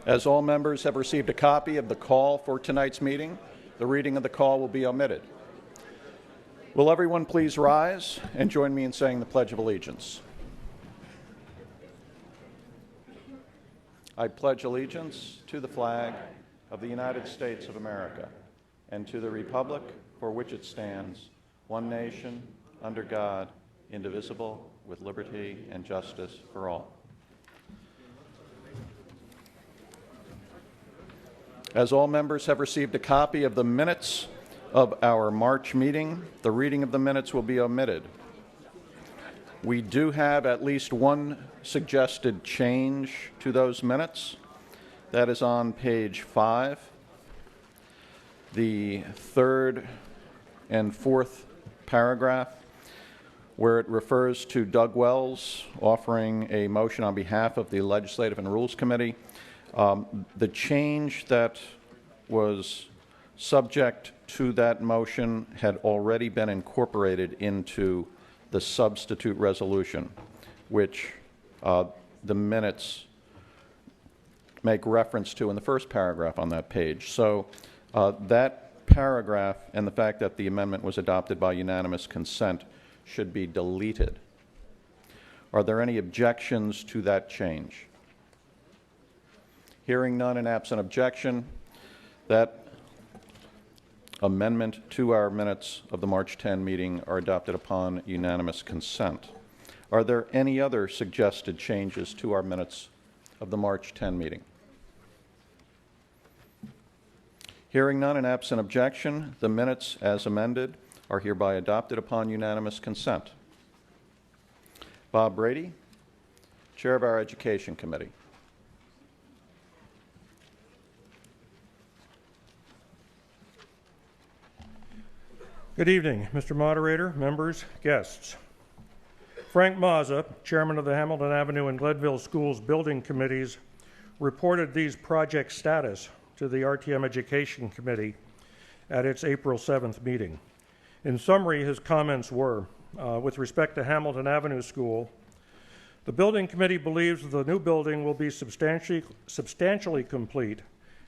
As all members have received a copy of the call for tonight's meeting, the reading of the call will be omitted. Will everyone please rise and join me in saying the Pledge of Allegiance? I pledge allegiance to the flag of the United States of America and to the republic for which it stands, one nation, under God, indivisible, with liberty and justice for all. As all members have received a copy of the minutes of our March meeting, the reading of the minutes will be omitted. We do have at least one suggested change to those minutes. That is on page 5. The third and fourth paragraph, where it refers to Doug Wells offering a motion on behalf of the Legislative and Rules Committee. The change that was subject to that motion had already been incorporated into the substitute resolution, which the minutes make reference to in the first paragraph on that page. So that paragraph and the fact that the amendment was adopted by unanimous consent should be deleted. Are there any objections to that change? Hearing none and absent objection, that amendment to our minutes of the March 10 meeting are adopted upon unanimous consent. Are there any other suggested changes to our minutes of the March 10 meeting? Hearing none and absent objection, the minutes as amended are hereby adopted upon unanimous consent. Bob Brady, Chair of our Education Committee. Good evening, Mr. Moderator, members, guests. Frank Mazza, Chairman of the Hamilton Avenue and Glenville Schools Building Committees, reported these project status to the RTM Education Committee at its April 7th meeting. In summary, his comments were, with respect to Hamilton Avenue School, the Building Committee believes the new building will be substantially complete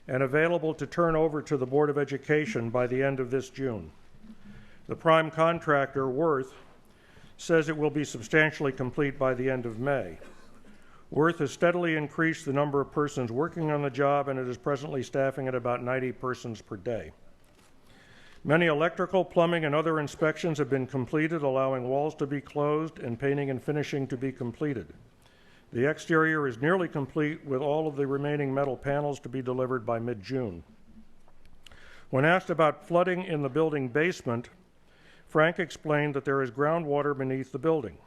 and available to turn over to the Board of Education by the end of this June. The prime contractor, Worth, says it will be substantially complete by the end of May. Worth has steadily increased the number of persons working on the job, and it is presently staffing at about 90 persons per day. Many electrical, plumbing, and other inspections have been completed, allowing walls to be closed and painting and finishing to be completed. The exterior is nearly complete, with all of the remaining metal panels to be delivered by mid-June. When asked about flooding in the building basement, Frank explained that there is groundwater beneath the building.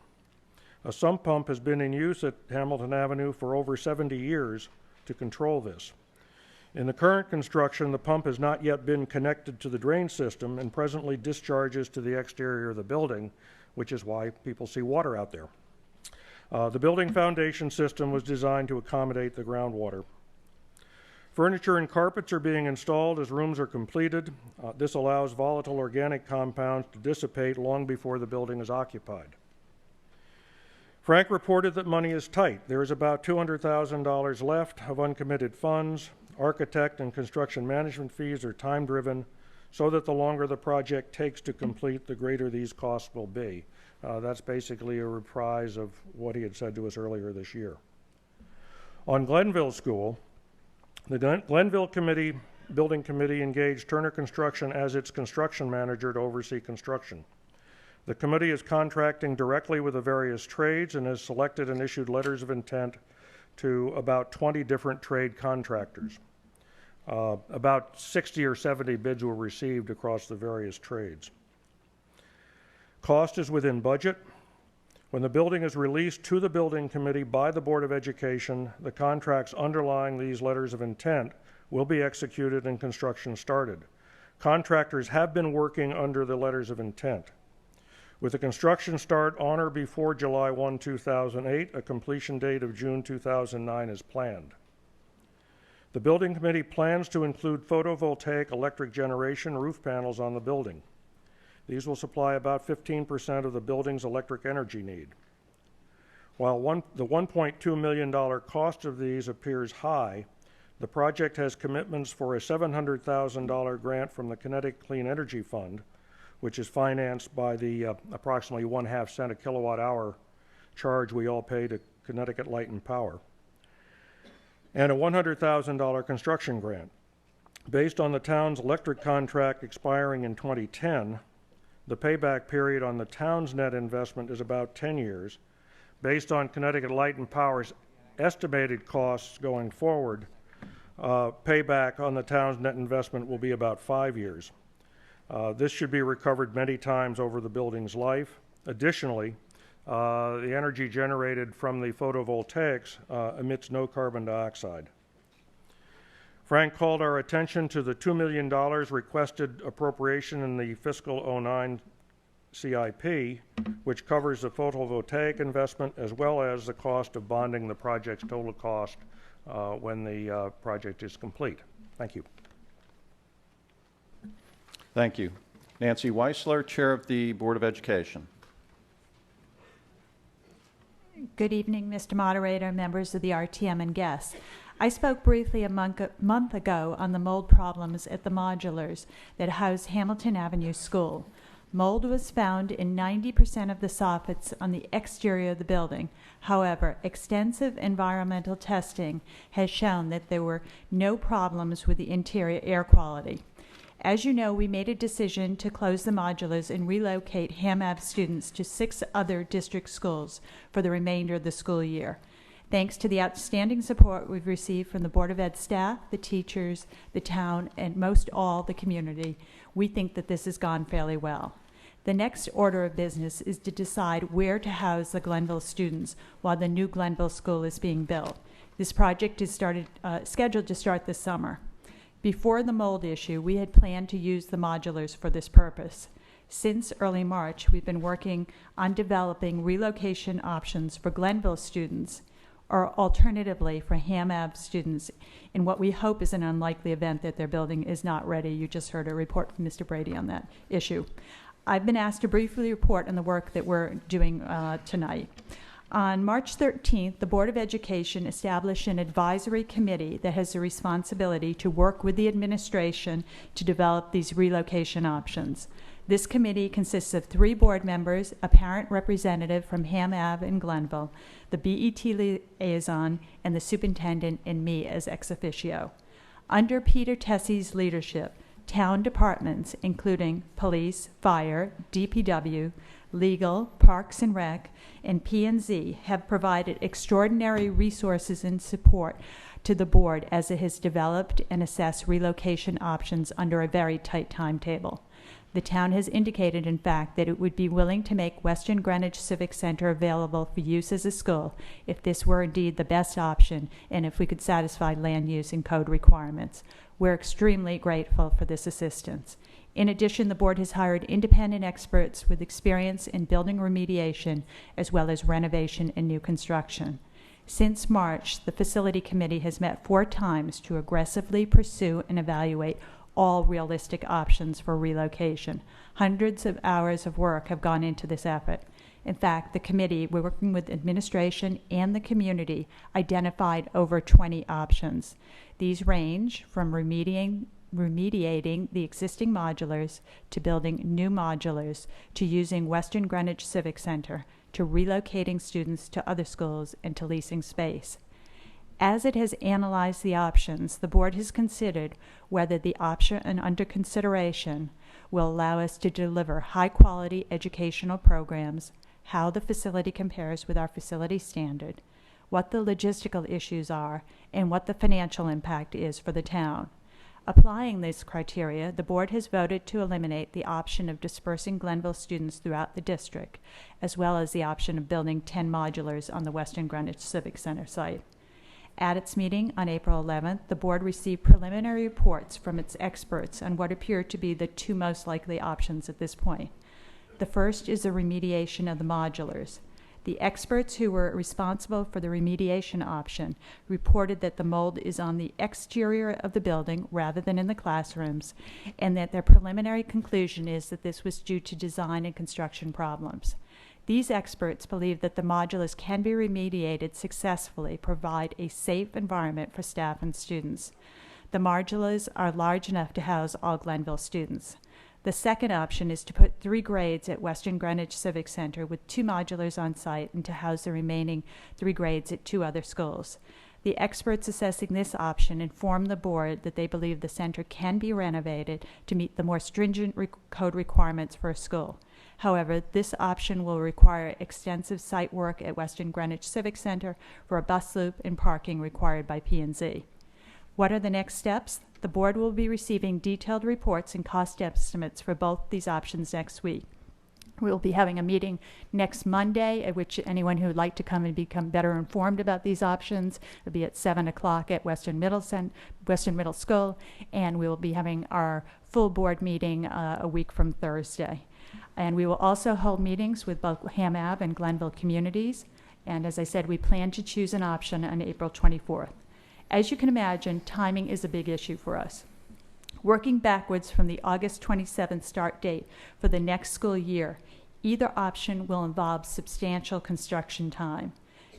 A sump pump has been in use at Hamilton Avenue for over 70 years to control this. In the current construction, the pump has not yet been connected to the drain system and presently discharges to the exterior of the building, which is why people see water out there. The building foundation system was designed to accommodate the groundwater. Furniture and carpets are being installed as rooms are completed. This allows volatile organic compounds to dissipate long before the building is occupied. Frank reported that money is tight. There is about $200,000 left of uncommitted funds. Architect and construction management fees are time-driven, so that the longer the project takes to complete, the greater these costs will be. That's basically a reprise of what he had said to us earlier this year. On Glenville School, the Glenville Building Committee engaged Turner Construction as its construction manager to oversee construction. The committee is contracting directly with the various trades and has selected and issued letters of intent to about 20 different trade contractors. About 60 or 70 bids were received across the various trades. Cost is within budget. When the building is released to the Building Committee by the Board of Education, the contracts underlying these letters of intent will be executed and construction started. Contractors have been working under the letters of intent. With the construction start on or before July 1, 2008, a completion date of June 2009 is planned. The Building Committee plans to include photovoltaic electric generation roof panels on the building. These will supply about 15% of the building's electric energy need. While the $1.2 million cost of these appears high, The project has commitments for a $700,000 grant from the Connecticut Clean Energy Fund, which is financed by the approximately 1/2 cent a kilowatt hour charge we all pay to Connecticut Light and Power, and a $100,000 construction grant. Based on the town's electric contract expiring in 2010, the payback period on the town's net investment is about 10 years. Based on Connecticut Light and Power's estimated costs going forward, payback on the town's net investment will be about 5 years. This should be recovered many times over the building's life. Additionally, the energy generated from the photovoltaics emits no carbon dioxide. Frank called our attention to the $2 million requested appropriation in the fiscal '09 CIP, which covers the photovoltaic investment as well as the cost of bonding the project's total cost when the project is complete. Thank you. Thank you. Nancy Weissler, Chair of the Board of Education. Good evening, Mr. Moderator, members of the RTM, and guests. I spoke briefly a month ago on the mold problems at the modulars that house Hamilton Avenue School. Mold was found in 90% of the soffits on the exterior of the building. However, extensive environmental testing has shown that there were no problems with the interior air quality. As you know, we made a decision to close the modulars and relocate Ham Ave students to 6 other district schools for the remainder of the school year. Thanks to the outstanding support we've received from the Board of Ed staff, the teachers, the town, and most all the community, we think that this has gone fairly well. The next order of business is to decide where to house the Glenville students while the new Glenville school is being built. This project is scheduled to start this summer. Before the mold issue, we had planned to use the modulars for this purpose. Since early March, we've been working on developing relocation options for Glenville students, or alternatively for Ham Ave students, in what we hope is an unlikely event that their building is not ready. You just heard a report from Mr. Brady on that issue. I've been asked to briefly report on the work that we're doing tonight. On March 13th, the Board of Education established an advisory committee that has the responsibility to work with the administration to develop these relocation options. This committee consists of 3 board members, a parent representative from Ham Ave and Glenville, the BET liaison, and the superintendent, and me as ex officio. Under Peter Tessie's leadership, town departments, including police, fire, DPW, legal, Parks and Rec, and P&Z, have provided extraordinary resources and support to the board as it has developed and assessed relocation options under a very tight timetable. The town has indicated, in fact, that it would be willing to make Western Greenwich Civic Center available for use as a school if this were indeed the best option and if we could satisfy land use and code requirements. We're extremely grateful for this assistance. In addition, the board has hired independent experts with experience in building remediation as well as renovation and new construction. Since March, the facility committee has met 4 times to aggressively pursue and evaluate all realistic options for relocation. Hundreds of hours of work have gone into this effort. In fact, the committee, we're working with administration and the community, identified over 20 options. These range from remediating the existing modulars to building new modulars to using Western Greenwich Civic Center to relocating students to other schools and to leasing space. As it has analyzed the options, the board has considered whether the option under consideration will allow us to deliver high-quality educational programs, how the facility compares with our facility standard, what the logistical issues are, and what the financial impact is for the town. Applying these criteria, the board has voted to eliminate the option of dispersing Glenville students throughout the district, as well as the option of building 10 modulars on the Western Greenwich Civic Center site. At its meeting on April 11th, the board received preliminary reports from its experts on what appear to be the 2 most likely options at this point. The first is the remediation of the modulars. The experts who were responsible for the remediation option reported that the mold is on the exterior of the building rather than in the classrooms, and that their preliminary conclusion is that this was due to design and construction problems. These experts believe that the modulars can be remediated successfully, provide a safe environment for staff and students. The modulars are large enough to house all Glenville students. The second option is to put 3 grades at Western Greenwich Civic Center with 2 modulars on site and to house the remaining 3 grades at 2 other schools. The experts assessing this option informed the board that they believe the center can be renovated to meet the more stringent code requirements for a school. However, this option will require extensive site work at Western Greenwich Civic Center for a bus loop and parking required by P&Z. What are the next steps? The board will be receiving detailed reports and cost estimates for both these options next week. We will be having a meeting next Monday at which anyone who would like to come and become better informed about these options will be at 7 o'clock at Western Middle School, and we will be having our full board meeting a week from Thursday. And we will also hold meetings with both Ham Ave and Glenville communities, and as I said, we plan to choose an option on April 24th. As you can imagine, timing is a big issue for us. Working backwards from the August 27th start date for the next school year, either option will involve substantial construction time.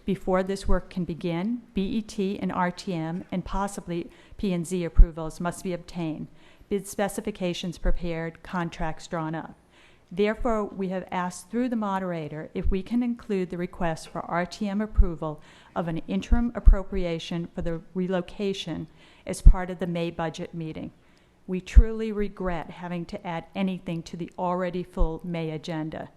Before this work can begin, BET and RTM and possibly P&Z approvals must be obtained, bid specifications prepared, contracts drawn up. Therefore, we have asked through the moderator if we can include the request for RTM approval of an interim appropriation for the relocation as part of the May budget meeting. We truly regret having to add anything to the already full May agenda.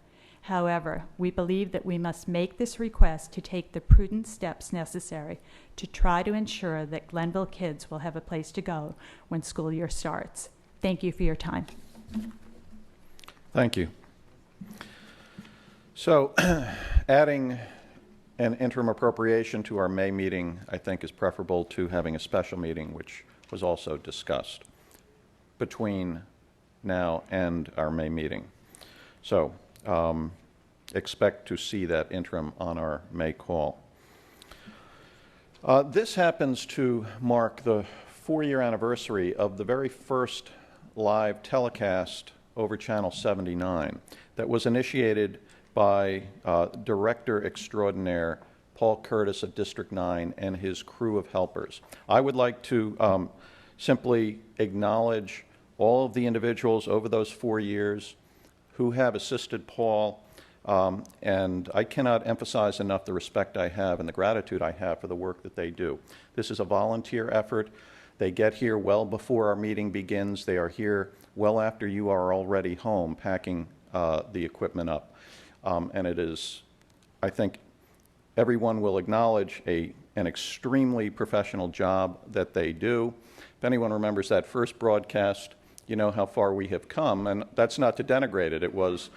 However, we believe that we must make this request to take the prudent steps necessary to try to ensure that Glenville kids will have a place to go when school year starts. Thank you for your time. Thank you. So adding an interim appropriation to our May meeting, I think, is preferable to having a special meeting, which was also discussed between now and our May meeting. So expect to see that interim on our May call. This happens to mark the 4-year anniversary of the very first live telecast over Channel 79 that was initiated by Director Extraordinaire Paul Curtis of District 9 and his crew of helpers. I would like to simply acknowledge all of the individuals over those 4 years who have assisted Paul, and I cannot emphasize enough the respect I have and the gratitude I have for the work that they do. This is a volunteer effort. They get here well before our meeting begins. They are here well after you are already home packing the equipment up. And it is, I think, everyone will acknowledge an extremely professional job that they do. If anyone remembers that first broadcast, you know how far we have come, and that's not to denigrate it. It was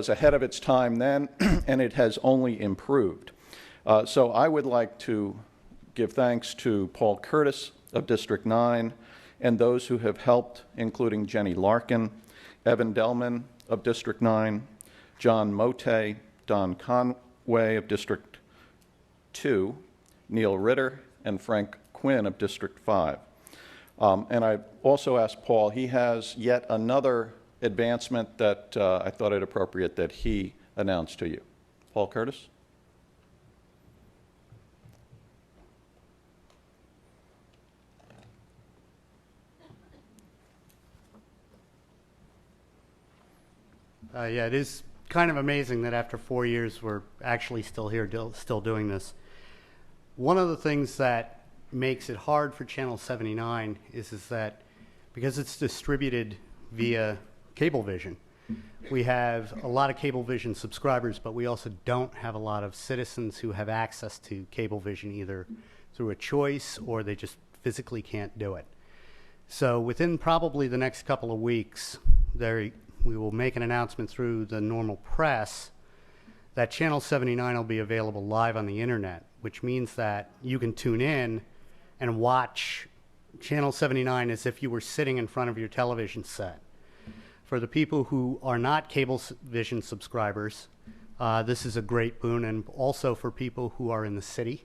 ahead of its time then, and it has only improved. So I would like to give thanks to Paul Curtis of District 9 and those who have helped, including Jenny Larkin, Evan Delman of District 9, John Mote, Don Conway of District 2, Neil Ritter, and Frank Quinn of District 5. And I also asked Paul, he has yet another advancement that I thought it appropriate that he announced to you. Paul Curtis? Yeah, it is kind of amazing that after 4 years we're actually still here, still doing this. One of the things that makes it hard for Channel 79 is that because it's distributed via Cablevision, we have a lot of Cablevision subscribers, but we also don't have a lot of citizens who have access to Cablevision either through a choice or they just physically can't do it. So within probably the next couple of weeks, we will make an announcement through the normal press that Channel 79 will be available live on the internet, which means that you can tune in and watch Channel 79 as if you were sitting in front of your television set. For the people who are not Cablevision subscribers, this is a great boon, and also for people who are in the city,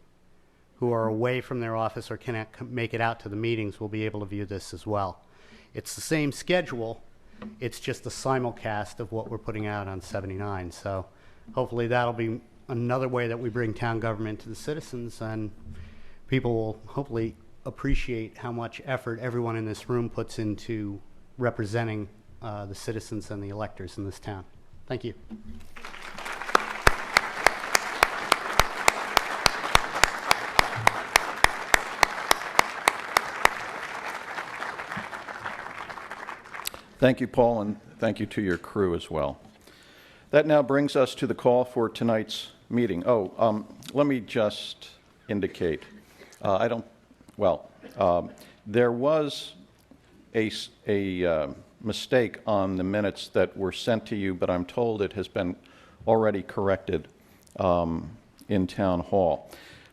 who are away from their office or cannot make it out to the meetings, will be able to view this as well. It's the same schedule. It's just a simulcast of what we're putting out on 79. So hopefully that'll be another way that we bring town government to the citizens, and people will hopefully appreciate how much effort everyone in this room puts into representing the citizens and the electors in this town. Thank you. Thank you, Paul, and thank you to your crew as well. That now brings us to the call for tonight's meeting. Let me just indicate, there was a mistake on the minutes that were sent to you, but I'm told it has been already corrected in Town Hall.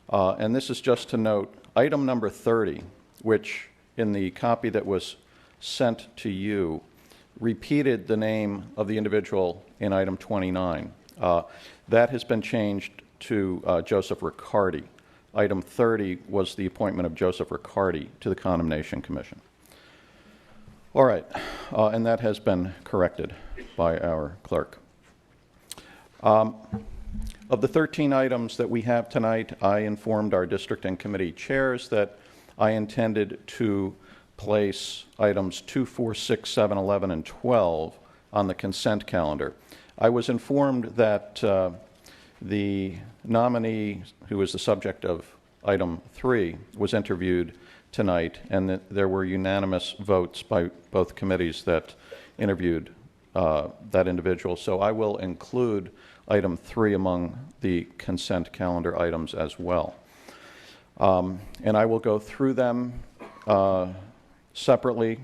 And this is just to note, item number 30, which in the copy that was sent to you, repeated the name of the individual in item 29. That has been changed to Joseph Riccardi. Item 30 was the appointment of Joseph Riccardi to the Condemnation Commission. All right, and that has been corrected by our clerk. Of the 13 items that we have tonight, I informed our district and committee chairs that I intended to place items 2, 4, 6, 7, 11, and 12 on the consent calendar. I was informed that the nominee who was the subject of item 3 was interviewed tonight, and that there were unanimous votes by both committees that interviewed that individual. So I will include item 3 among the consent calendar items as well. And I will go through them separately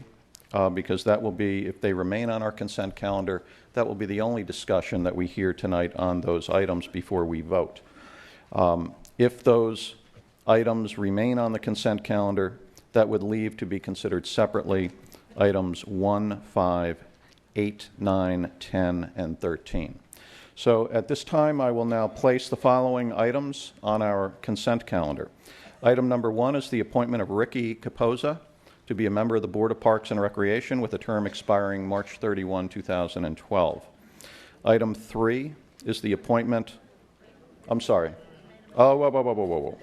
because that will be, if they remain on our consent calendar, that will be the only discussion that we hear tonight on those items before we vote. If those items remain on the consent calendar, that would leave to be considered separately items 1, 5, 8, 9, 10, and 13. So at this time, I will now place the following items on our consent calendar. Item number 1 is the appointment of Ricky Capozza to be a member of the Board of Parks and Recreation with a term expiring March 31, 2012. Item 3 is the appointment, I'm sorry. Oh, whoa.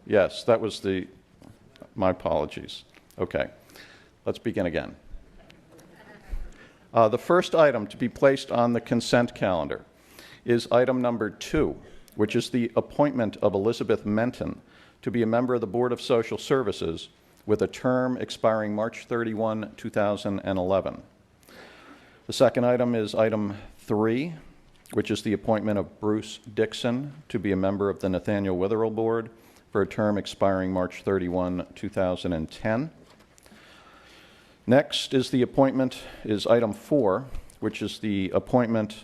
Yes, that was my apologies. Okay, let's begin again. The first item to be placed on the consent calendar is item number 2, which is the appointment of Elizabeth Menton to be a member of the Board of Social Services with a term expiring March 31, 2011. The second item is item 3, which is the appointment of Bruce Dixon to be a member of the Nathaniel Witherell Board for a term expiring March 31, 2010. Next is item 4, which is the appointment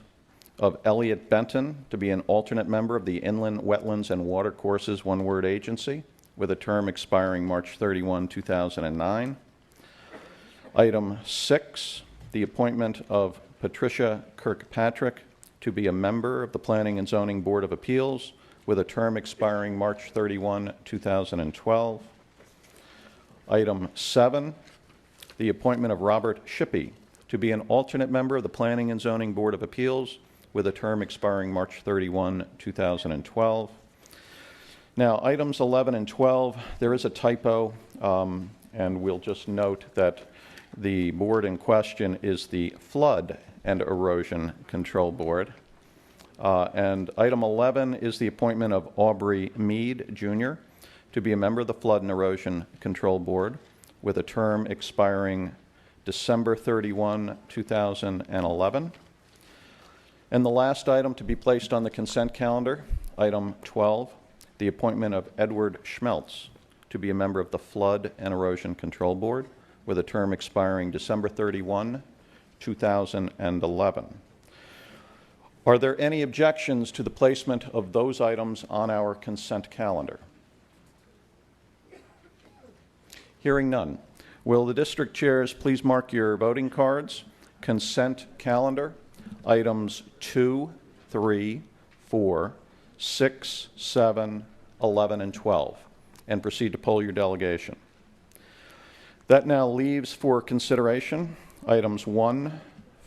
of Elliot Benton to be an alternate member of the Inland Wetlands and Watercourses One-Word Agency with a term expiring March 31, 2009. Item 6, the appointment of Patricia Kirkpatrick to be a member of the Planning and Zoning Board of Appeals with a term expiring March 31, 2012. Item 7, the appointment of Robert Shippey to be an alternate member of the Planning and Zoning Board of Appeals with a term expiring March 31, 2012. Now, items 11 and 12, there is a typo, and we'll just note that the board in question is the Flood and Erosion Control Board. And item 11 is the appointment of Aubrey Mead, Jr. to be a member of the Flood and Erosion Control Board with a term expiring December 31, 2011. And the last item to be placed on the consent calendar, item 12, the appointment of Edward Schmeltz to be a member of the Flood and Erosion Control Board with a term expiring December 31, 2011. Are there any objections to the placement of those items on our consent calendar? Hearing none. Will the district chairs please mark your voting cards? Consent calendar, items 2, 3, 4, 6, 7, 11, and 12, and proceed to poll your delegation. That now leaves for consideration items 1,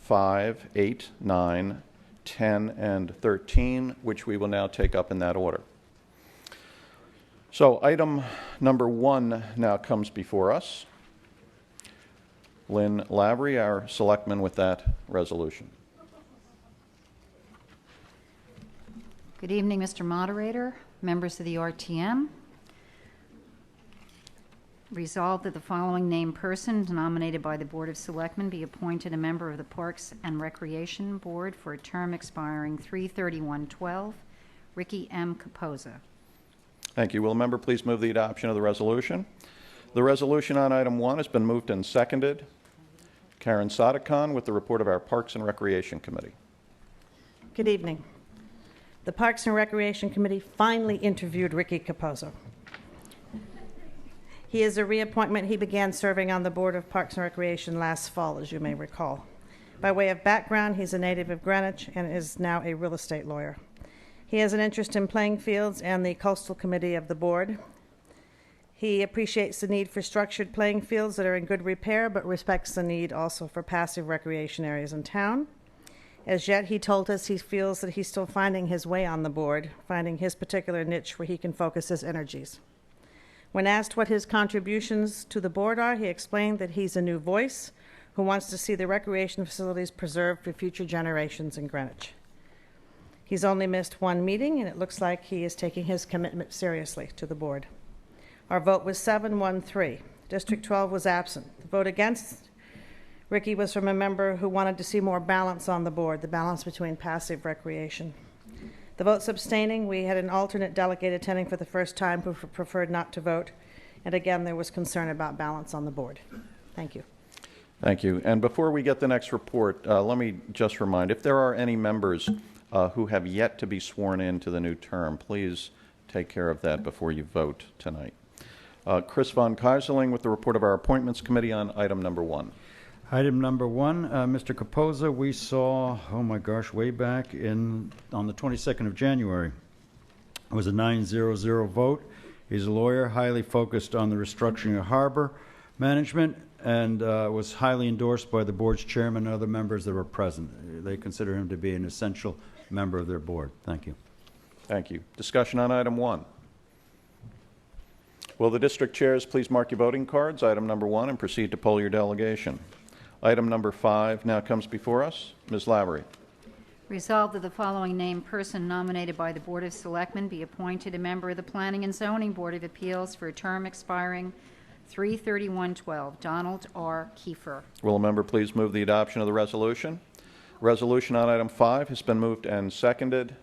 5, 8, 9, 10, and 13, which we will now take up in that order. So item number 1 now comes before us. Lynn Lavery, our selectman, with that resolution. Good evening, Mr. Moderator, members of the RTM. Resolved that the following named person nominated by the Board of Selectmen be appointed a member of the Parks and Recreation Board for a term expiring 3/31/12. Ricky M. Capoza. Thank you. Will a member please move the adoption of the resolution? The resolution on item 1 has been moved and seconded. Karen Sadekhan with the report of our Parks and Recreation Committee. Good evening. The Parks and Recreation Committee finally interviewed Ricky Capoza. He is a reappointment. He began serving on the Board of Parks and Recreation last fall, as you may recall. By way of background, he's a native of Greenwich and is now a real estate lawyer. He has an interest in playing fields and the Coastal Committee of the board. He appreciates the need for structured playing fields that are in good repair, but respects the need also for passive recreation areas in town. As yet, he told us he feels that he's still finding his way on the board, finding his particular niche where he can focus his energies. When asked what his contributions to the board are, he explained that he's a new voice who wants to see the recreation facilities preserved for future generations in Greenwich. He's only missed 1 meeting, and it looks like he is taking his commitment seriously to the board. Our vote was 7-1-3. District 12 was absent. The vote against Ricky was from a member who wanted to see more balance on the board, the balance between passive recreation. The votes abstaining, we had an alternate delegate attending for the first time who preferred not to vote. And again, there was concern about balance on the board. Thank you. Thank you. And before we get the next report, let me just remind, if there are any members who have yet to be sworn into the new term, please take care of that before you vote tonight. Chris Von Keyserling with the report of our Appointments Committee on item number 1. Item number 1, Mr. Capoza, we saw, oh my gosh, way back on the 22nd of January. It was a 9-0-0 vote. He's a lawyer, highly focused on the restructuring of harbor management, and was highly endorsed by the board's chairman and other members that were present. They consider him to be an essential member of their board. Thank you. Thank you. Discussion on item 1. Will the district chairs please mark your voting cards, item number 1, and proceed to poll your delegation. Item number 5 now comes before us. Ms. Lavery. Resolved that the following named person nominated by the Board of Selectmen be appointed a member of the Planning and Zoning Board of Appeals for a term expiring 3/31/12. Donald R. Kiefer. Will a member please move the adoption of the resolution? Resolution on item 5 has been moved and seconded.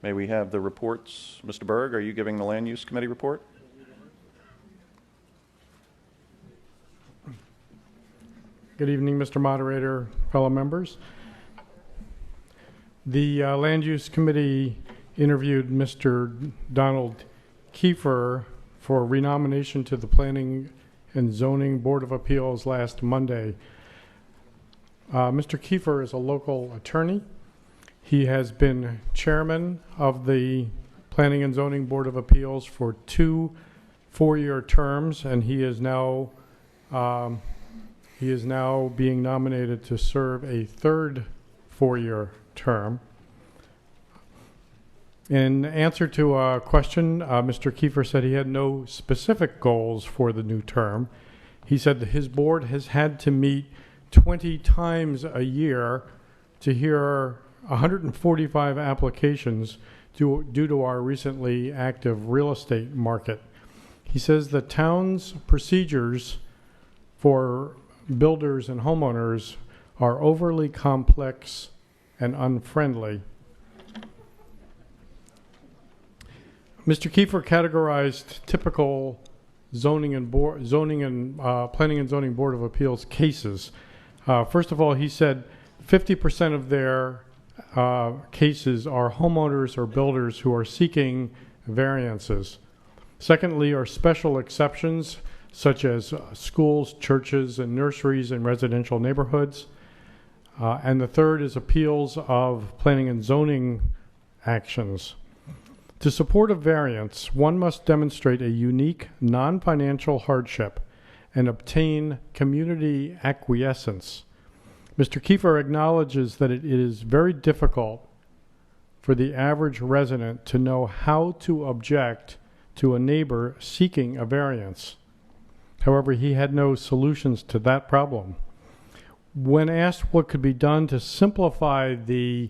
May we have the reports? Mr. Berg, are you giving the Land Use Committee report? Good evening, Mr. Moderator, fellow members. The Land Use Committee interviewed Mr. Donald Kiefer for renomination to the Planning and Zoning Board of Appeals last Monday. Mr. Kiefer is a local attorney. He has been chairman of the Planning and Zoning Board of Appeals for 2 4-year terms, and he is now being nominated to serve a 3rd 4-year term. In answer to a question, Mr. Kiefer said he had no specific goals for the new term. He said that his board has had to meet 20 times a year to hear 145 applications due to our recently active real estate market. He says the town's procedures for builders and homeowners are overly complex and unfriendly. Mr. Kiefer categorized typical Planning and Zoning Board of Appeals cases. First of all, he said 50% of their cases are homeowners or builders who are seeking variances. Secondly, are special exceptions such as schools, churches, and nurseries in residential neighborhoods. And the third is appeals of planning and zoning actions. To support a variance, one must demonstrate a unique non-financial hardship and obtain community acquiescence. Mr. Kiefer acknowledges that it is very difficult for the average resident to know how to object to a neighbor seeking a variance. However, he had no solutions to that problem. When asked what could be done to simplify the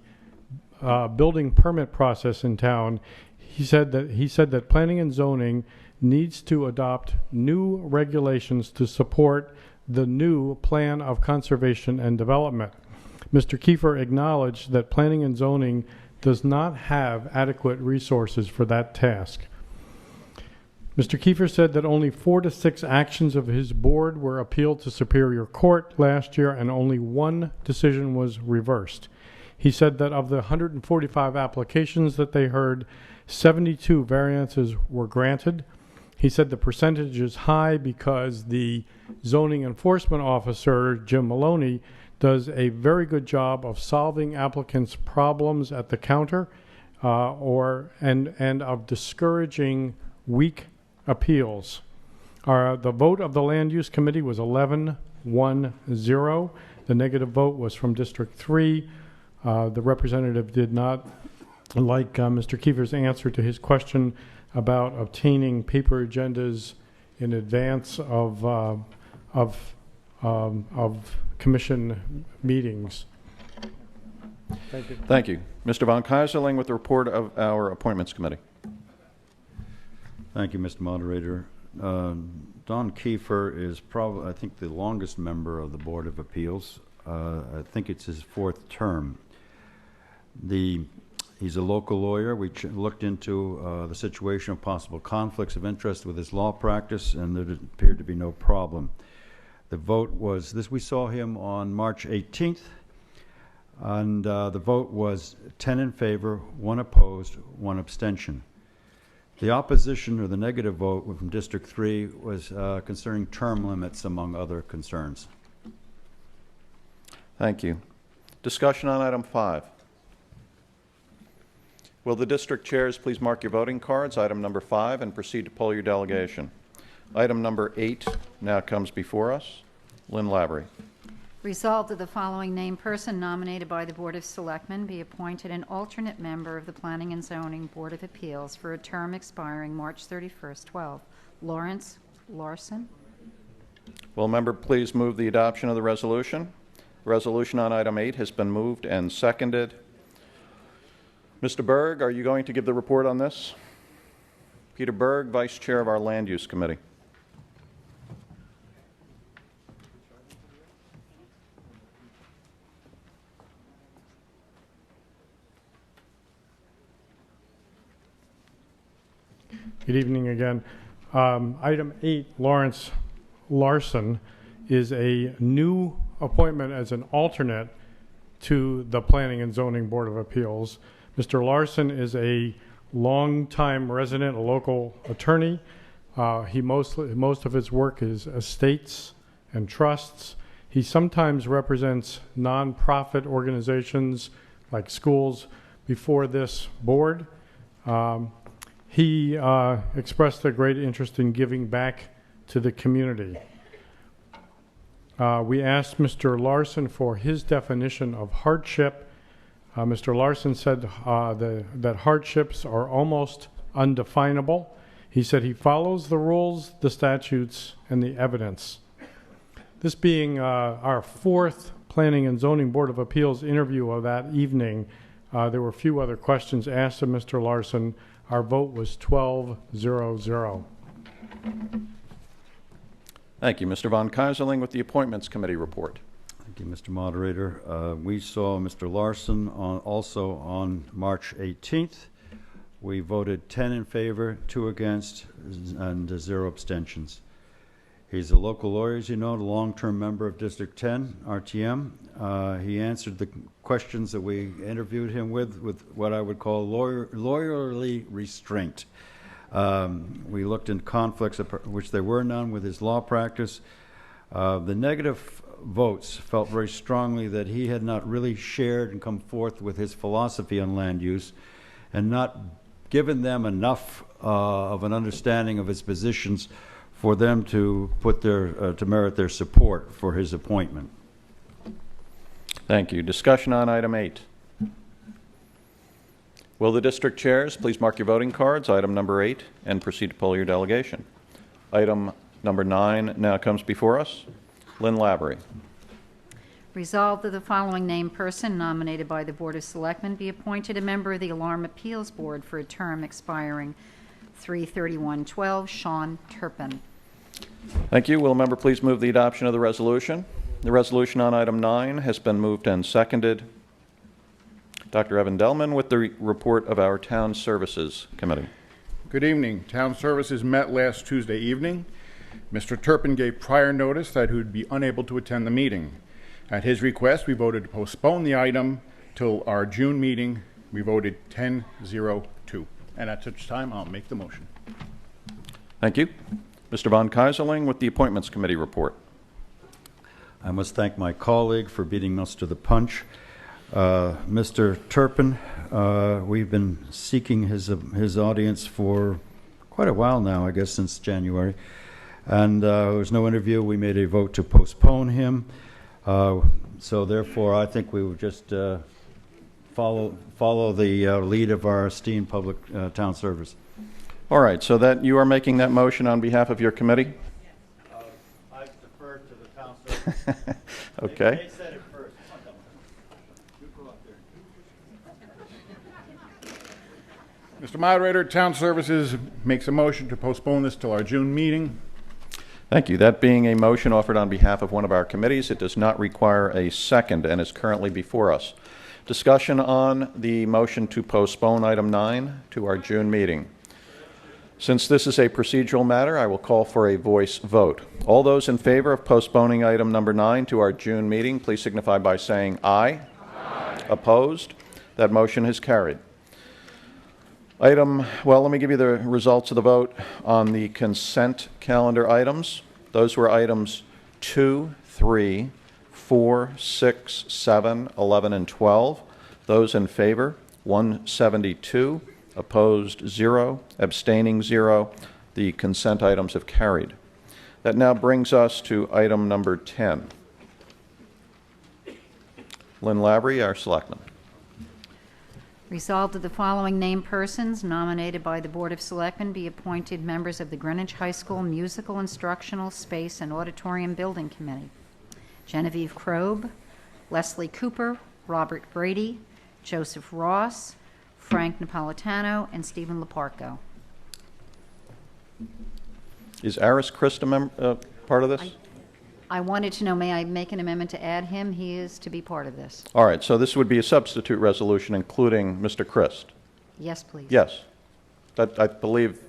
building permit process in town, he said that planning and zoning needs to adopt new regulations to support the new plan of conservation and development. Mr. Kiefer acknowledged that planning and zoning does not have adequate resources for that task. Mr. Kiefer said that only 4 to 6 actions of his board were appealed to Superior Court last year, and only 1 decision was reversed. He said that of the 145 applications that they heard, 72 variances were granted. He said the percentage is high because the zoning enforcement officer, Jim Maloney, does a very good job of solving applicants' problems at the counter and of discouraging weak appeals. The vote of the Land Use Committee was 11-1-0. The negative vote was from District 3. The representative did not like Mr. Kiefer's answer to his question about obtaining paper agendas in advance of commission meetings. Thank you. Thank you. Mr. Von Keyserling with the report of our Appointments Committee. Thank you, Mr. Moderator. Don Kiefer is probably, I think, the longest member of the Board of Appeals. I think it's his 4th term. He's a local lawyer. We looked into the situation of possible conflicts of interest with his law practice, and there appeared to be no problem. The vote was this. We saw him on March 18th, and the vote was 10 in favor, 1 opposed, 1 abstention. The opposition, or the negative vote from District 3, was concerning term limits, among other concerns. Thank you. Discussion on item 5. Will the district chairs please mark your voting cards, item number 5, and proceed to poll your delegation. Item number 8 now comes before us. Lynn Lavery. Resolved that the following named person nominated by the Board of Selectmen be appointed an alternate member of the Planning and Zoning Board of Appeals for a term expiring March 31st, 12. Lawrence Larson. Will a member please move the adoption of the resolution? Resolution on item 8 has been moved and seconded. Mr. Berg, are you going to give the report on this? Peter Berg, Vice Chair of our Land Use Committee. Good evening again. Item 8, Lawrence Larson, is a new appointment as an alternate to the Planning and Zoning Board of Appeals. Mr. Larson is a longtime resident, a local attorney. Most of his work is estates and trusts. He sometimes represents nonprofit organizations like schools before this board. He expressed a great interest in giving back to the community. We asked Mr. Larson for his definition of hardship. Mr. Larson said that hardships are almost undefinable. He said he follows the rules, the statutes, and the evidence. This being our 4th Planning and Zoning Board of Appeals interview of that evening, there were a few other questions asked of Mr. Larson. Our vote was 12-0-0. Thank you. Mr. Von Keyserling with the Appointments Committee report. Thank you, Mr. Moderator. We saw Mr. Larson also on March 18th. We voted 10 in favor, 2 against, and 0 abstentions. He's a local lawyer, as you know, a long-term member of District 10, RTM. He answered the questions that we interviewed him with what I would call lawyerly restraint. We looked in conflicts, which there were none, with his law practice. The negative votes felt very strongly that he had not really shared and come forth with his philosophy on land use and not given them enough of an understanding of his positions for them to put to merit their support for his appointment. Thank you. Discussion on item 8. Will the district chairs please mark your voting cards, item number 8, and proceed to poll your delegation. Item number 9 now comes before us. Lynn Labrie. Resolved that the following named person nominated by the Board of Selectmen be appointed a member of the Alarm Appeals Board for a term expiring 3/31/12, Sean Turpin. Thank you. Will a member please move the adoption of the resolution? The resolution on item 9 has been moved and seconded. Dr. Evan Delman with the report of our Town Services Committee. Good evening. Town Services met last Tuesday evening. Mr. Turpin gave prior notice that he would be unable to attend the meeting. At his request, we voted to postpone the item till our June meeting. We voted 10-0-2. And at such time, I'll make the motion. Thank you. Mr. Von Keyserling with the Appointments Committee report. I must thank my colleague for beating us to the punch. Mr. Turpin, we've been seeking his audience for quite a while now, I guess since January. And there was no interview. We made a vote to postpone him. So therefore, I think we would just follow the lead of our esteemed public town service. All right, so that you are making that motion on behalf of your committee? I defer to the town service. Okay. They said it first. You go up there. Mr. Moderator, Town Services makes a motion to postpone this till our June meeting. Thank you. That being a motion offered on behalf of one of our committees, it does not require a second and is currently before us. Discussion on the motion to postpone item 9 to our June meeting. Since this is a procedural matter, I will call for a voice vote. All those in favor of postponing item number 9 to our June meeting, please signify by saying aye. Aye. Opposed? That motion is carried. Well, let me give you the results of the vote on the consent calendar items. Those were items 2, 3, 4, 6, 7, 11, and 12. Those in favor, 172. Opposed, 0. Abstaining, 0. The consent items have carried. That now brings us to item number 10. Lynn Labrie, our selectman. Resolved that the following named persons nominated by the Board of Selectmen be appointed members of the Greenwich High School Musical Instructional Space and Auditorium Building Committee. Genevieve Kroeb, Leslie Cooper, Robert Brady, Joseph Ross, Frank Napolitano, and Stephen Leparco. Is Aris Christ part of this? I wanted to know, may I make an amendment to add him? He is to be part of this. All right, so this would be a substitute resolution including Mr. Christ. Yes, please. Yes. That, I believe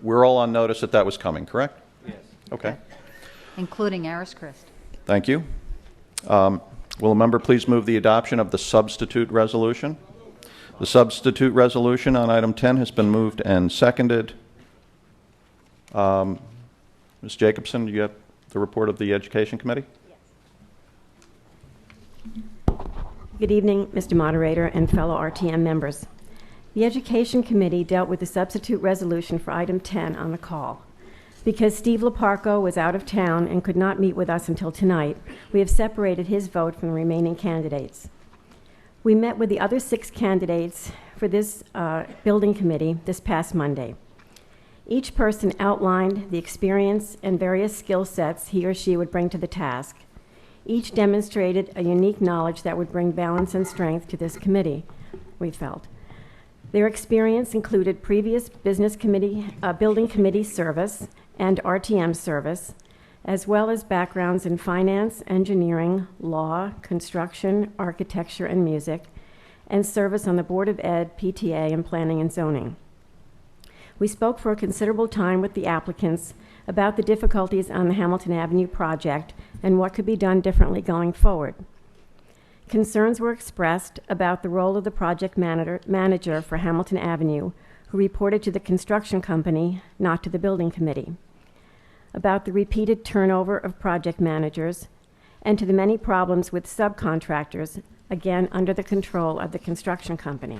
we're all on notice that that was coming, correct? Yes. Okay. Including Aris Christ. Thank you. Will a member please move the adoption of the substitute resolution? The substitute resolution on item 10 has been moved and seconded. Ms. Jacobson, do you have the report of the Education Committee? Good evening, Mr. Moderator and fellow RTM members. The Education Committee dealt with the substitute resolution for item 10 on the call. Because Steve Leparco was out of town and could not meet with us until tonight, we have separated his vote from the remaining candidates. We met with the other 6 candidates for this building committee this past Monday. Each person outlined the experience and various skill sets he or she would bring to the task. Each demonstrated a unique knowledge that would bring balance and strength to this committee, we felt. Their experience included previous business committee, building committee service and RTM service, as well as backgrounds in finance, engineering, law, construction, architecture, and music, and service on the Board of Ed, PTA, and Planning and Zoning. We spoke for a considerable time with the applicants about the difficulties on the Hamilton Avenue project and what could be done differently going forward. Concerns were expressed about the role of the project manager for Hamilton Avenue, who reported to the construction company, not to the building committee, about the repeated turnover of project managers, and to the many problems with subcontractors, again under the control of the construction company.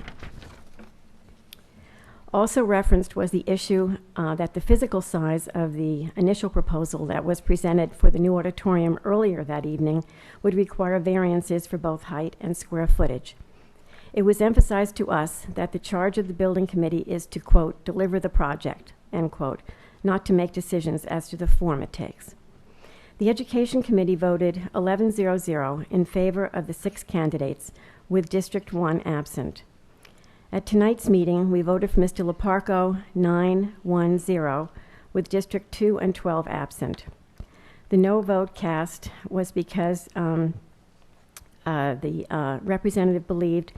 Also referenced was the issue that the physical size of the initial proposal that was presented for the new auditorium earlier that evening would require variances for both height and square footage. It was emphasized to us that the charge of the building committee is to, quote, deliver the project, end quote, not to make decisions as to the form it takes. The Education Committee voted 11-0-0 in favor of the 6 candidates, with District 1 absent. At tonight's meeting, we voted for Mr. Leparco 9-1-0, with District 2 and 12 absent. The no vote cast was because the representative believed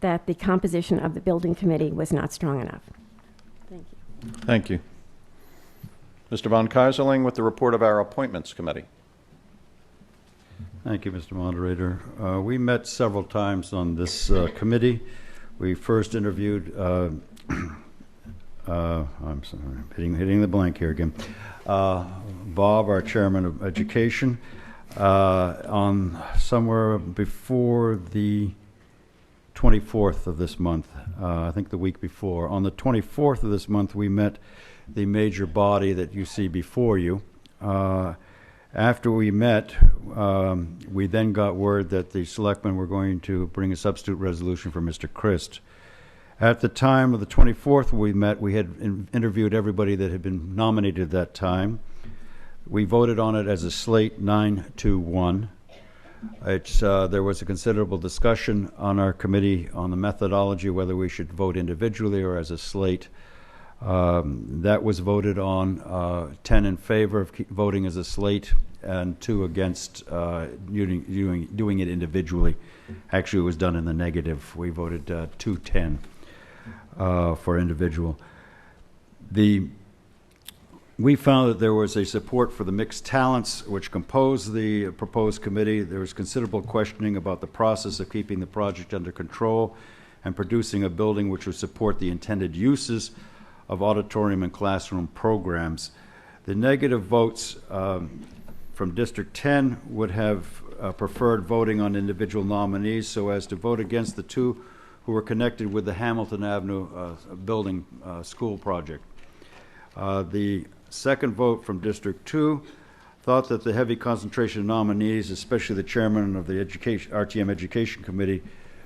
that the composition of the building committee was not strong enough. Thank you. Thank you. Mr. Von Keyserling with the report of our Appointments Committee. Thank you, Mr. Moderator. We met several times on this committee. We first interviewed, I'm sorry, hitting the blank here again, Bob, our Chairman of Education, on somewhere before the 24th of this month, I think the week before. On the 24th of this month, we met the major body that you see before you. After we met, we then got word that the selectmen were going to bring a substitute resolution for Mr. Christ. At the time of the 24th we met, we had interviewed everybody that had been nominated at that time. We voted on it as a slate 9-1. There was a considerable discussion on our committee on the methodology, whether we should vote individually or as a slate. That was voted on, 10 in favor of voting as a slate and 2 against doing it individually. Actually, it was done in the negative. We voted 2-10 for individual. We found that there was a support for the mixed talents which composed the proposed committee. There was considerable questioning about the process of keeping the project under control and producing a building which would support the intended uses of auditorium and classroom programs. The negative votes from District 10 would have preferred voting on individual nominees so as to vote against the 2 who were connected with the Hamilton Avenue building school project. The second vote from District 2 thought that the heavy concentration of nominees, especially the chairman of the RTM Education Committee,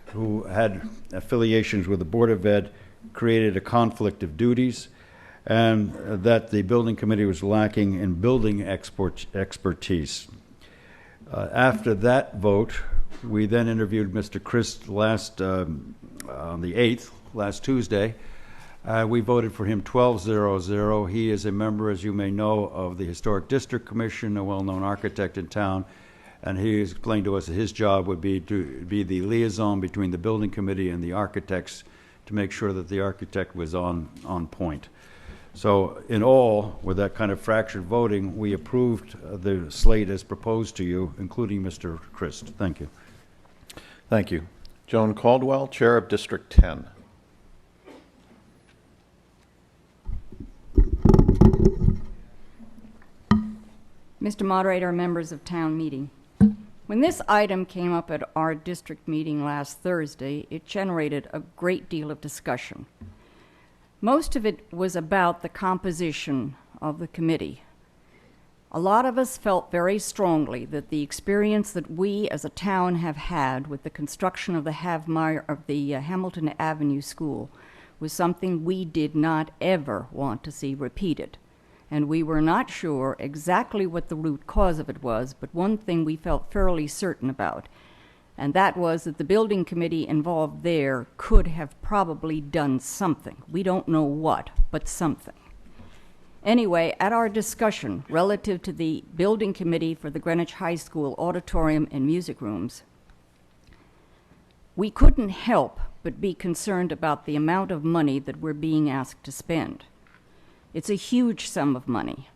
who had affiliations with the Board of Ed, created a conflict of duties, and that the building committee was lacking in building expertise. After that vote, we then interviewed Mr. Christ on the 8th, last Tuesday. We voted for him 12-0-0. He is a member, as you may know, of the Historic District Commission, a well-known architect in town, and he explained to us that his job would be to be the liaison between the building committee and the architects to make sure that the architect was on point. So in all, with that kind of fractured voting, we approved the slate as proposed to you, including Mr. Christ. Thank you. Thank you. Joan Caldwell, Chair of District 10. Mr. Moderator, members of town meeting. When this item came up at our district meeting last Thursday, it generated a great deal of discussion. Most of it was about the composition of the committee. A lot of us felt very strongly that the experience that we as a town have had with the construction of the Hamilton Avenue School was something we did not ever want to see repeated. And we were not sure exactly what the root cause of it was, but one thing we felt fairly certain about, and that was that the building committee involved there could have probably done something. We don't know what, but something. Anyway, at our discussion relative to the building committee for the Greenwich High School auditorium and music rooms, we couldn't help but be concerned about the amount of money that we're being asked to spend. It's a huge sum of money,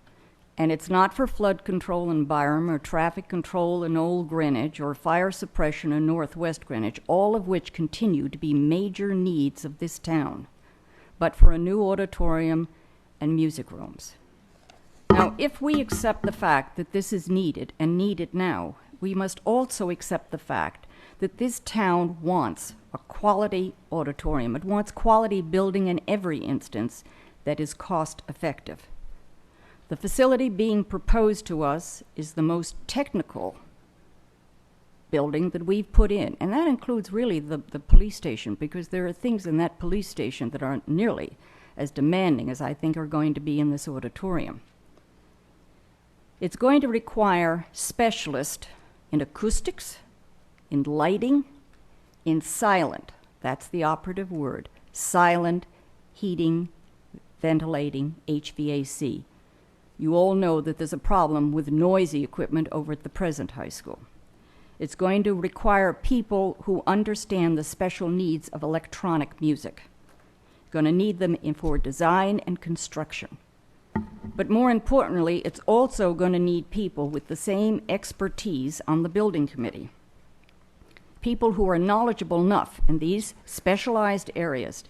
and it's not for flood control in Byram or traffic control in Old Greenwich or fire suppression in Northwest Greenwich, all of which continue to be major needs of this town, but for a new auditorium and music rooms. Now, if we accept the fact that this is needed and needed now, we must also accept the fact that this town wants a quality auditorium. It wants quality building in every instance that is cost effective. The facility being proposed to us is the most technical building that we've put in, and that includes really the police station, because there are things in that police station that aren't nearly as demanding as I think are going to be in this auditorium. It's going to require specialists in acoustics, in lighting, in silent, that's the operative word, silent heating, ventilating, HVAC. You all know that there's a problem with noisy equipment over at the present high school. It's going to require people who understand the special needs of electronic music. Going to need them for design and construction. But more importantly, it's also going to need people with the same expertise on the building committee. People who are knowledgeable enough in these specialized areas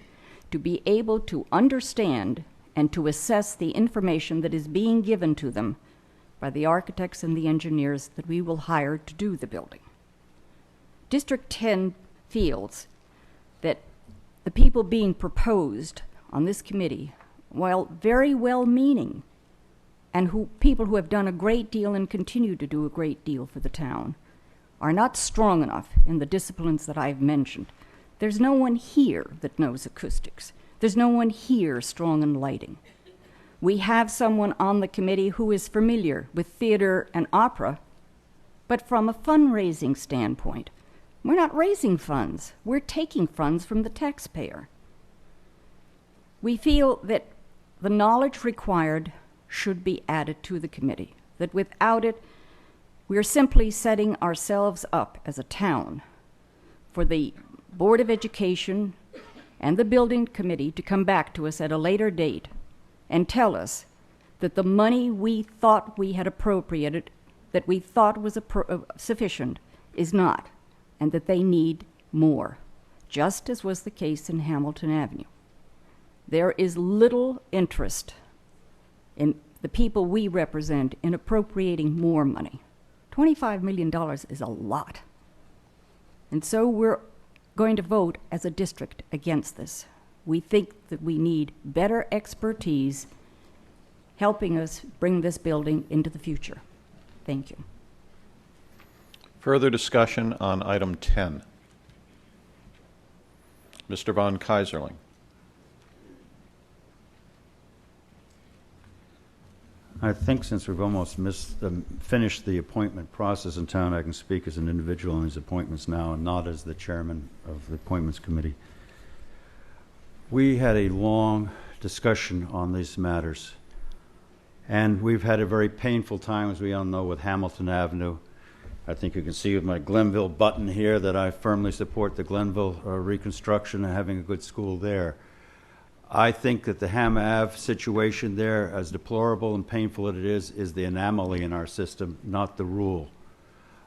to be able to understand and to assess the information that is being given to them by the architects and the engineers that we will hire to do the building. District 10 feels that the people being proposed on this committee, while very well-meaning, and people who have done a great deal and continue to do a great deal for the town, are not strong enough in the disciplines that I've mentioned. There's no one here that knows acoustics. There's no one here strong in lighting. We have someone on the committee who is familiar with theater and opera, but from a fundraising standpoint. We're not raising funds. We're taking funds from the taxpayer. We feel that the knowledge required should be added to the committee, that without it, we're simply setting ourselves up as a town for the Board of Education and the building committee to come back to us at a later date and tell us that the money we thought we had appropriated, that we thought was sufficient, is not, and that they need more, just as was the case in Hamilton Avenue. There is little interest in the people we represent in appropriating more money. $25 million is a lot. And so we're going to vote as a district against this. We think that we need better expertise helping us bring this building into the future. Thank you. Further discussion on item 10. Mr. Von Kaiserling. I think since we've almost finished the appointment process in town, I can speak as an individual on these appointments now and not as the chairman of the appointments committee. We had a long discussion on these matters, and we've had a very painful time, as we all know, with Hamilton Avenue. I think you can see with my Glenville button here that I firmly support the Glenville reconstruction and having a good school there. I think that the Ham Ave situation there, as deplorable and painful as it is the anomaly in our system, not the rule.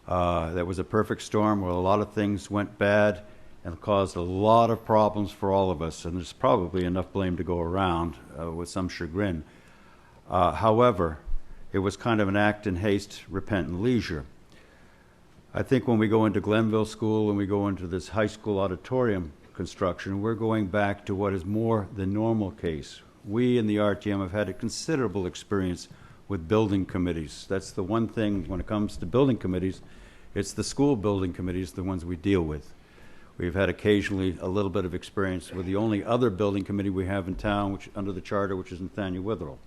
There was a perfect storm where a lot of things went bad and caused a lot of problems for all of us, and there's probably enough blame to go around with some chagrin. However, it was kind of an act in haste, repent in leisure. I think when we go into Glenville School, when we go into this high school auditorium construction, we're going back to what is more the normal case. We in the RTM have had a considerable experience with building committees. That's the one thing when it comes to building committees, it's the school building committees, the ones we deal with. We've had occasionally a little bit of experience with the only other building committee we have in town, which under the charter, which is Nathaniel Witherell.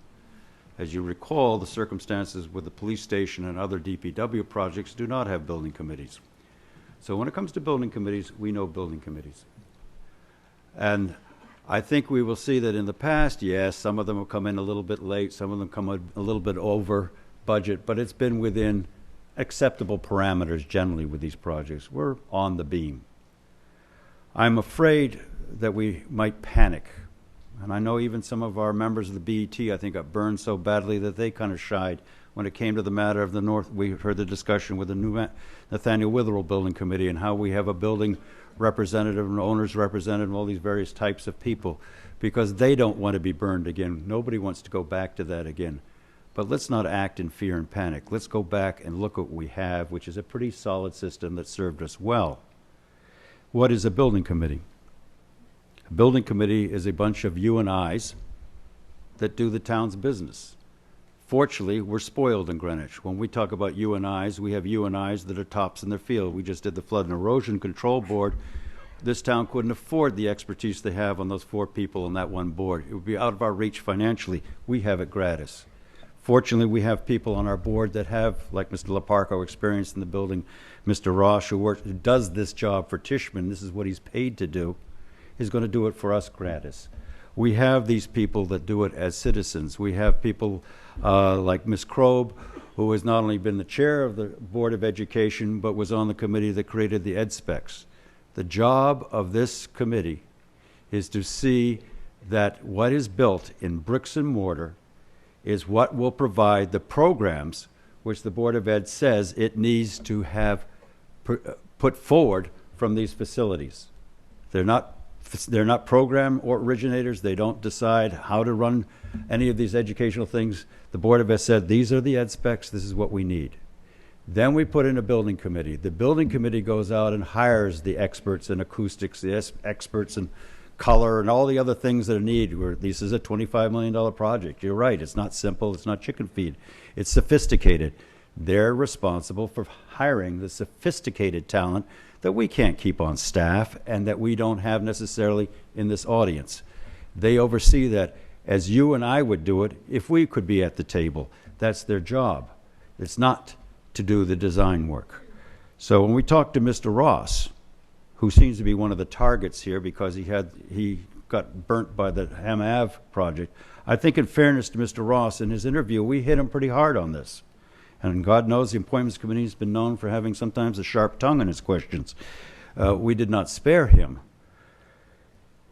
As you recall, the circumstances with the police station and other DPW projects do not have building committees. So when it comes to building committees, we know building committees. And I think we will see that in the past, yes, some of them will come in a little bit late, some of them come a little bit over budget, but it's been within acceptable parameters generally with these projects. We're on the beam. I'm afraid that we might panic. And I know even some of our members of the BET, I think, got burned so badly that they kind of shied when it came to the matter of the North. We heard the discussion with the new Nathaniel Witherell Building Committee and how we have a building representative and owners representative and all these various types of people because they don't want to be burned again. Nobody wants to go back to that again. But let's not act in fear and panic. Let's go back and look at what we have, which is a pretty solid system that served us well. What is a building committee? A building committee is a bunch of you and I's that do the town's business. Fortunately, we're spoiled in Greenwich. When we talk about you and I's, we have you and I's that are tops in their field. We just did the Flood and Erosion Control Board. This town couldn't afford the expertise they have on those 4 people on that one board. It would be out of our reach financially. We have it gratis. Fortunately, we have people on our board that have, like Mr. Laparco, experience in the building. Mr. Ross, who does this job for Tishman, this is what he's paid to do, is going to do it for us gratis. We have these people that do it as citizens. We have people like Ms. Kroeb, who has not only been the chair of the Board of Education, but was on the committee that created the ed specs. The job of this committee is to see that what is built in bricks and mortar is what will provide the programs which the Board of Ed says it needs to have put forward from these facilities. They're not program or originators. They don't decide how to run any of these educational things. The Board of Ed said, these are the ed specs, this is what we need. Then we put in a building committee. The building committee goes out and hires the experts in acoustics, the experts in color, and all the other things that are needed. This is a $25 million project. You're right, it's not simple, it's not chicken feed. It's sophisticated. They're responsible for hiring the sophisticated talent that we can't keep on staff and that we don't have necessarily in this audience. They oversee that as you and I would do it if we could be at the table. That's their job. It's not to do the design work. So when we talk to Mr. Ross, who seems to be one of the targets here because he got burnt by the Ham Ave project, I think in fairness to Mr. Ross, in his interview, we hit him pretty hard on this. And God knows the Appointments Committee has been known for having sometimes a sharp tongue in its questions. We did not spare him.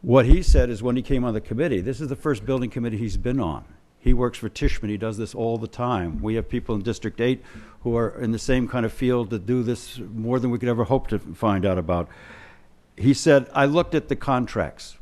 What he said is when he came on the committee, this is the first building committee he's been on. He works for Tishman. He does this all the time. We have people in District 8 who are in the same kind of field that do this more than we could ever hope to find out about. He said, I looked at the contracts,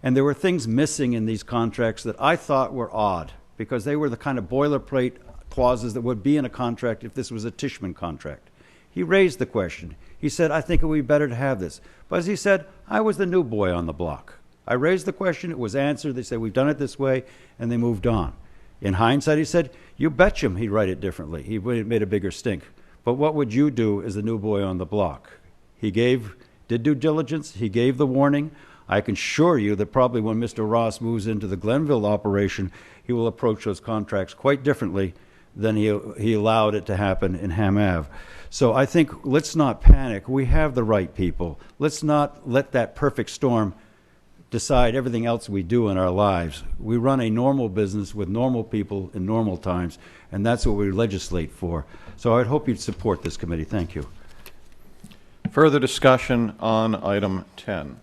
and there were things missing in these contracts that I thought were odd because they were the kind of boilerplate clauses that would be in a contract if this was a Tishman contract. He raised the question. He said, I think it would be better to have this. But as he said, I was the new boy on the block. I raised the question, it was answered, they said, we've done it this way, and they moved on. In hindsight, he said, you bet him he'd write it differently. He made a bigger stink. But what would you do as the new boy on the block? He did due diligence, he gave the warning. I can assure you that probably when Mr. Ross moves into the Glenville operation, he will approach those contracts quite differently than he allowed it to happen in Ham Ave. So I think let's not panic. We have the right people. Let's not let that perfect storm decide everything else we do in our lives. We run a normal business with normal people in normal times, and that's what we legislate for. So I'd hope you'd support this committee. Thank you. Further discussion on item 10.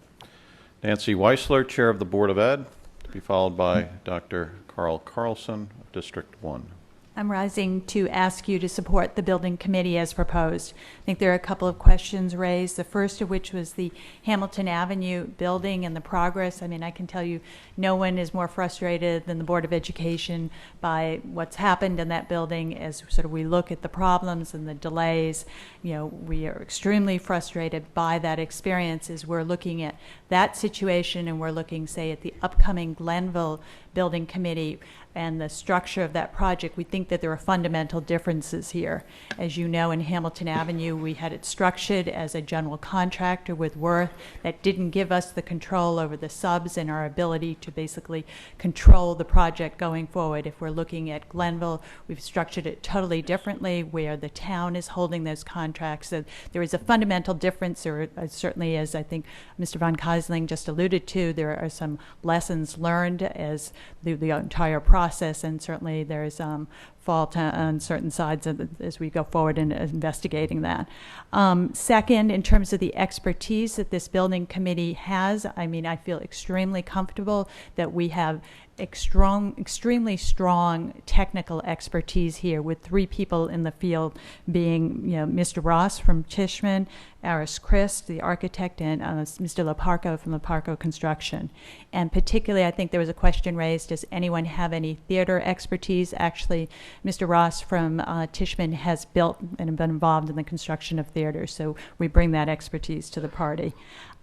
Nancy Weissler, Chair of the Board of Ed, to be followed by Dr. Carl Carlson of District 1. I'm rising to ask you to support the building committee as proposed. I think there are a couple of questions raised, the first of which was the Hamilton Avenue building and the progress. I mean, I can tell you no one is more frustrated than the Board of Education by what's happened in that building as sort of we look at the problems and the delays. You know, we are extremely frustrated by that experience as we're looking at that situation and we're looking, say, at the upcoming Glenville Building Committee and the structure of that project. We think that there are fundamental differences here. As you know, in Hamilton Avenue, we had it structured as a general contractor with Worth that didn't give us the control over the subs and our ability to basically control the project going forward. If we're looking at Glenville, we've structured it totally differently where the town is holding those contracts. So there is a fundamental difference, or certainly as I think Mr. Von Keisling just alluded to, there are some lessons learned as the entire process, and certainly there's fault on certain sides as we go forward in investigating that. Second, in terms of the expertise that this building committee has, I mean, I feel extremely comfortable that we have extremely strong technical expertise here, with 3 people in the field being, Mr. Ross from Tishman, Aris Christ, the architect, and Mr. Leparco from Leparco Construction. And particularly, I think there was a question raised, does anyone have any theater expertise? Actually, Mr. Ross from Tishman has built and been involved in the construction of theaters, so we bring that expertise to the party.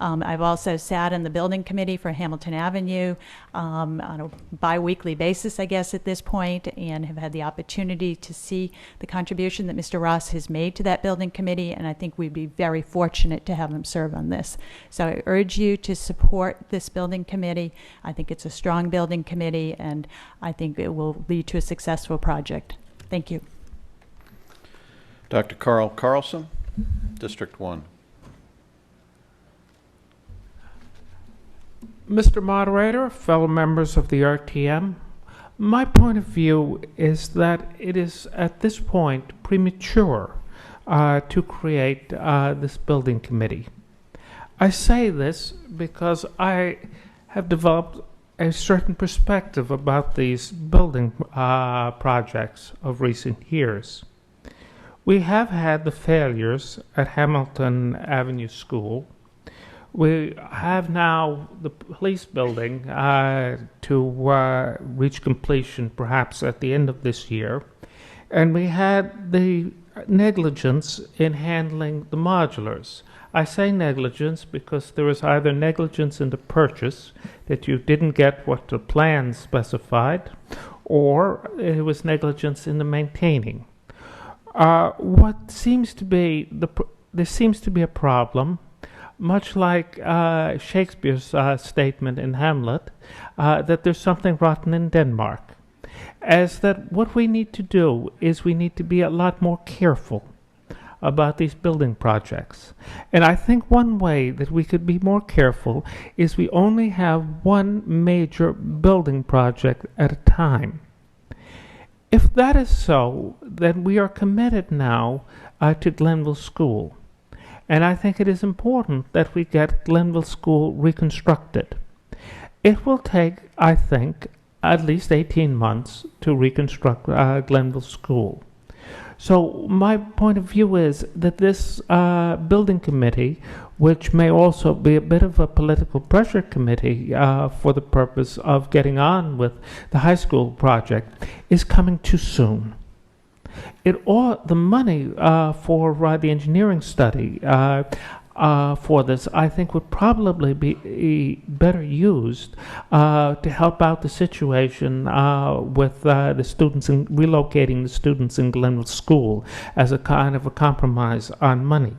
I've also sat in the building committee for Hamilton Avenue on a bi-weekly basis, I guess, at this point, and have had the opportunity to see the contribution that Mr. Ross has made to that building committee, and I think we'd be very fortunate to have him serve on this. So I urge you to support this building committee. I think it's a strong building committee, and I think it will lead to a successful project. Thank you. Dr. Carl Carlson, District 1. Mr. Moderator, fellow members of the RTM, my point of view is that it is at this point premature to create this building committee. I say this because I have developed a certain perspective about these building projects of recent years. We have had the failures at Hamilton Avenue School. We have now the police building to reach completion perhaps at the end of this year. And we had the negligence in handling the modulars. I say negligence because there was either negligence in the purchase, that you didn't get what the plan specified, or it was negligence in the maintaining. There seems to be a problem, much like Shakespeare's statement in Hamlet, that there's something rotten in Denmark. As that what we need to do is we need to be a lot more careful about these building projects. And I think one way that we could be more careful is we only have one major building project at a time. If that is so, then we are committed now to Glenville School. And I think it is important that we get Glenville School reconstructed. It will take, I think, at least 18 months to reconstruct Glenville School. So my point of view is that this building committee, which may also be a bit of a political pressure committee for the purpose of getting on with the high school project, is coming too soon. The money for the engineering study for this, I think, would probably be better used to help out the situation with the students and relocating the students in Glenville School as a kind of a compromise on money.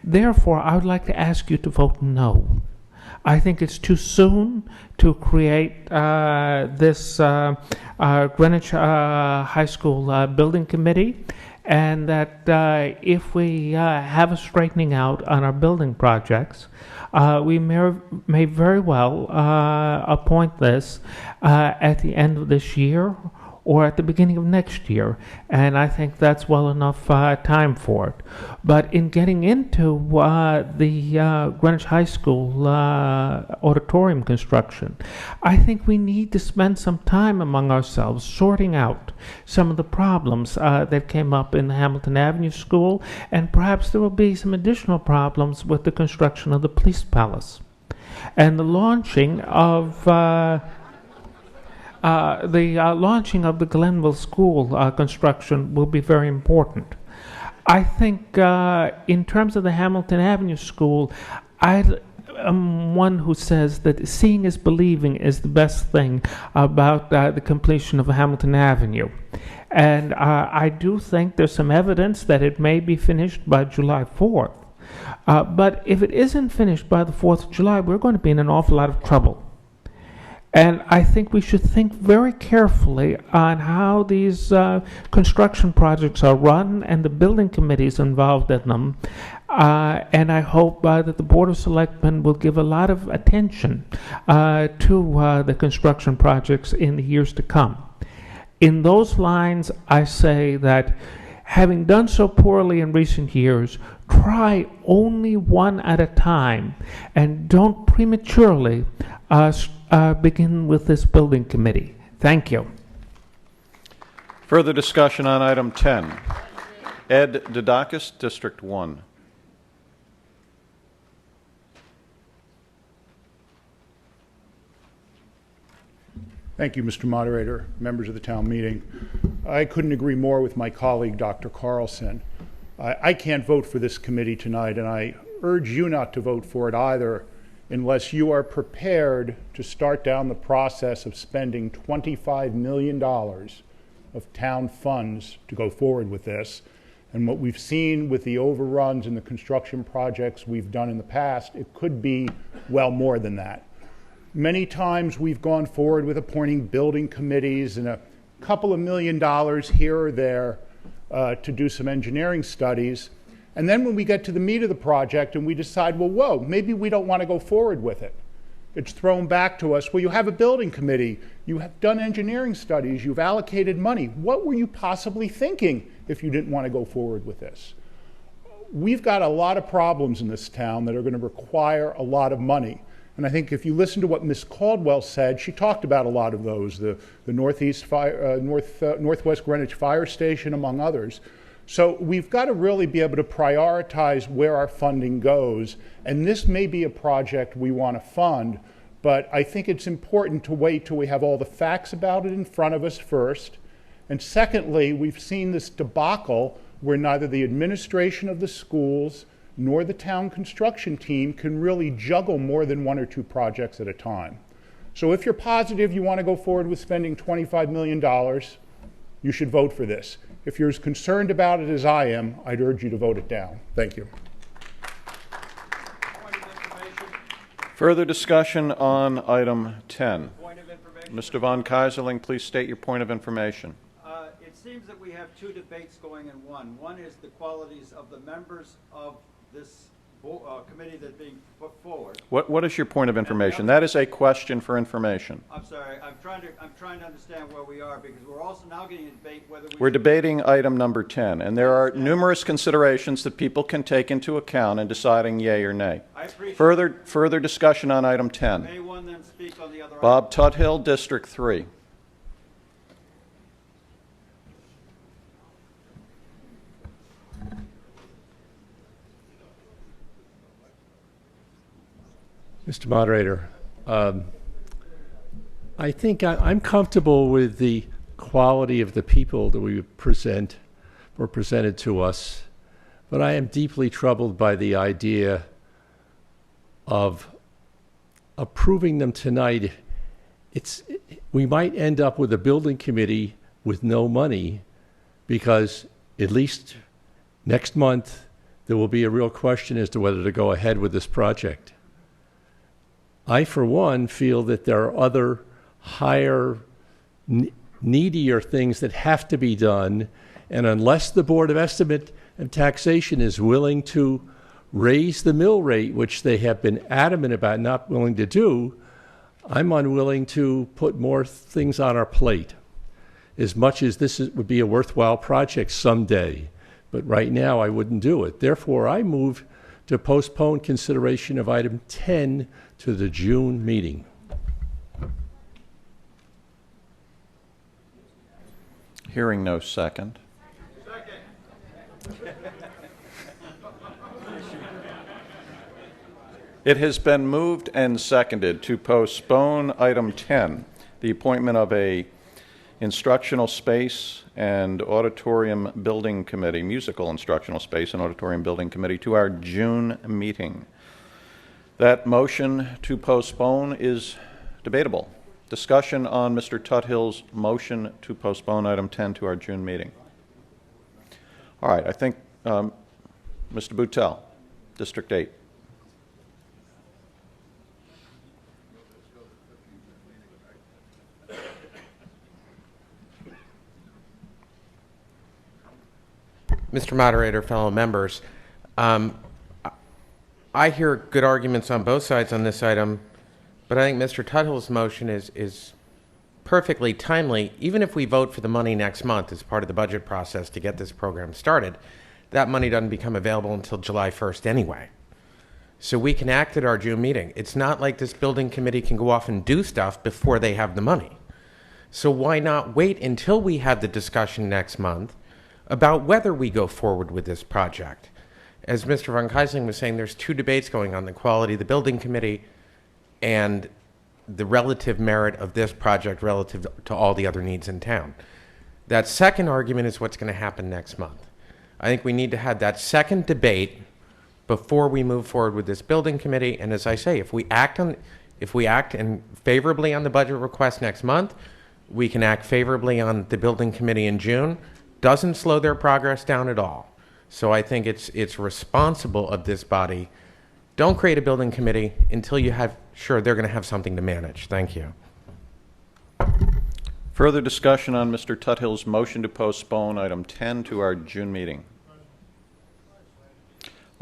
Therefore, I would like to ask you to vote no. I think it's too soon to create this Greenwich High School Building Committee, and that if we have a straightening out on our building projects, we may very well appoint this at the end of this year or at the beginning of next year, and I think that's well enough time for it. But in getting into the Greenwich High School auditorium construction, I think we need to spend some time among ourselves sorting out some of the problems that came up in the Hamilton Avenue School, and perhaps there will be some additional problems with the construction of the police palace. And the launching of the Glenville School construction will be very important. I think in terms of the Hamilton Avenue School, I'm one who says that seeing is believing is the best thing about the completion of Hamilton Avenue. And I do think there's some evidence that it may be finished by July 4th. But if it isn't finished by the 4th of July, we're going to be in an awful lot of trouble. And I think we should think very carefully on how these construction projects are run and the building committees involved in them. And I hope that the Board of Selectmen will give a lot of attention to the construction projects in the years to come. In those lines, I say that having done so poorly in recent years, try only one at a time and don't prematurely begin with this building committee. Thank you. Further discussion on item 10. Ed Dudakis, District 1. Thank you, Mr. Moderator, members of the town meeting. I couldn't agree more with my colleague, Dr. Carlson. I can't vote for this committee tonight, and I urge you not to vote for it either unless you are prepared to start down the process of spending $25 million of town funds to go forward with this. And what we've seen with the overruns and the construction projects we've done in the past, it could be well more than that. Many times we've gone forward with appointing building committees and a couple of $1 million here or there to do some engineering studies. And then when we get to the meat of the project and we decide, well, whoa, maybe we don't want to go forward with it, it's thrown back to us, well, you have a building committee, you have done engineering studies, you've allocated money. What were you possibly thinking if you didn't want to go forward with this? We've got a lot of problems in this town that are going to require a lot of money. And I think if you listen to what Ms. Caldwell said, she talked about a lot of those, the Northwest Greenwich Fire Station, among others. So we've got to really be able to prioritize where our funding goes. And this may be a project we want to fund, but I think it's important to wait till we have all the facts about it in front of us first. And secondly, we've seen this debacle where neither the administration of the schools nor the town construction team can really juggle more than one or two projects at a time. So if you're positive you want to go forward with spending $25 million, you should vote for this. If you're as concerned about it as I am, I'd urge you to vote it down. Thank you. Further discussion on item 10. Mr. Von Keyserling, please state your point of information. It seems that we have two debates going in one. One is the qualities of the members of this committee that's being put forward. What is your point of information? That is a question for information. I'm sorry. I'm trying to understand where we are, because we're also now getting a debate whether We're debating item number 10, and there are numerous considerations that people can take into account in deciding yay or nay. I appreciate Further discussion on item 10. May one then speak on the other Bob Tuthill, District 3. Mr. Moderator, I think I'm comfortable with the quality of the people that were presented to us, but I am deeply troubled by the idea of approving them tonight. We might end up with a building committee with no money, because at least next month there will be a real question as to whether to go ahead with this project. I, for one, feel that there are other higher, needier things that have to be done, and unless the Board of Estimate and Taxation is willing to raise the mill rate, which they have been adamant about not willing to do, I'm unwilling to put more things on our plate, as much as this would be a worthwhile project someday. But right now, I wouldn't do it. Therefore, I move to postpone consideration of item 10 to the June meeting. Hearing no second. It has been moved and seconded to postpone item 10, the appointment of a instructional space and auditorium building committee, musical instructional space and auditorium building committee, to our June meeting. That motion to postpone is debatable. Discussion on Mr. Tuthill's motion to postpone item 10 to our June meeting. All right, I think Mr. Boutel, District 8. Mr. Moderator, fellow members, I hear good arguments on both sides on this item, but I think Mr. Tuthill's motion is perfectly timely. Even if we vote for the money next month as part of the budget process to get this program started, that money doesn't become available until July 1st anyway. so we can act at our June meeting. It's not like this building committee can go off and do stuff before they have the money. So why not wait until we have the discussion next month about whether we go forward with this project? As Mr. Von Keisling was saying, there's two debates going on, the quality of the building committee and the relative merit of this project relative to all the other needs in town. That second argument is what's going to happen next month. I think we need to have that second debate before we move forward with this building committee. And as I say, if we act favorably on the budget request next month, we can act favorably on the building committee in June. Doesn't slow their progress down at all. So I think it's responsible of this body. Don't create a building committee until you have sure they're going to have something to manage. Thank you. Further discussion on Mr. Tuthill's motion to postpone item 10 to our June meeting.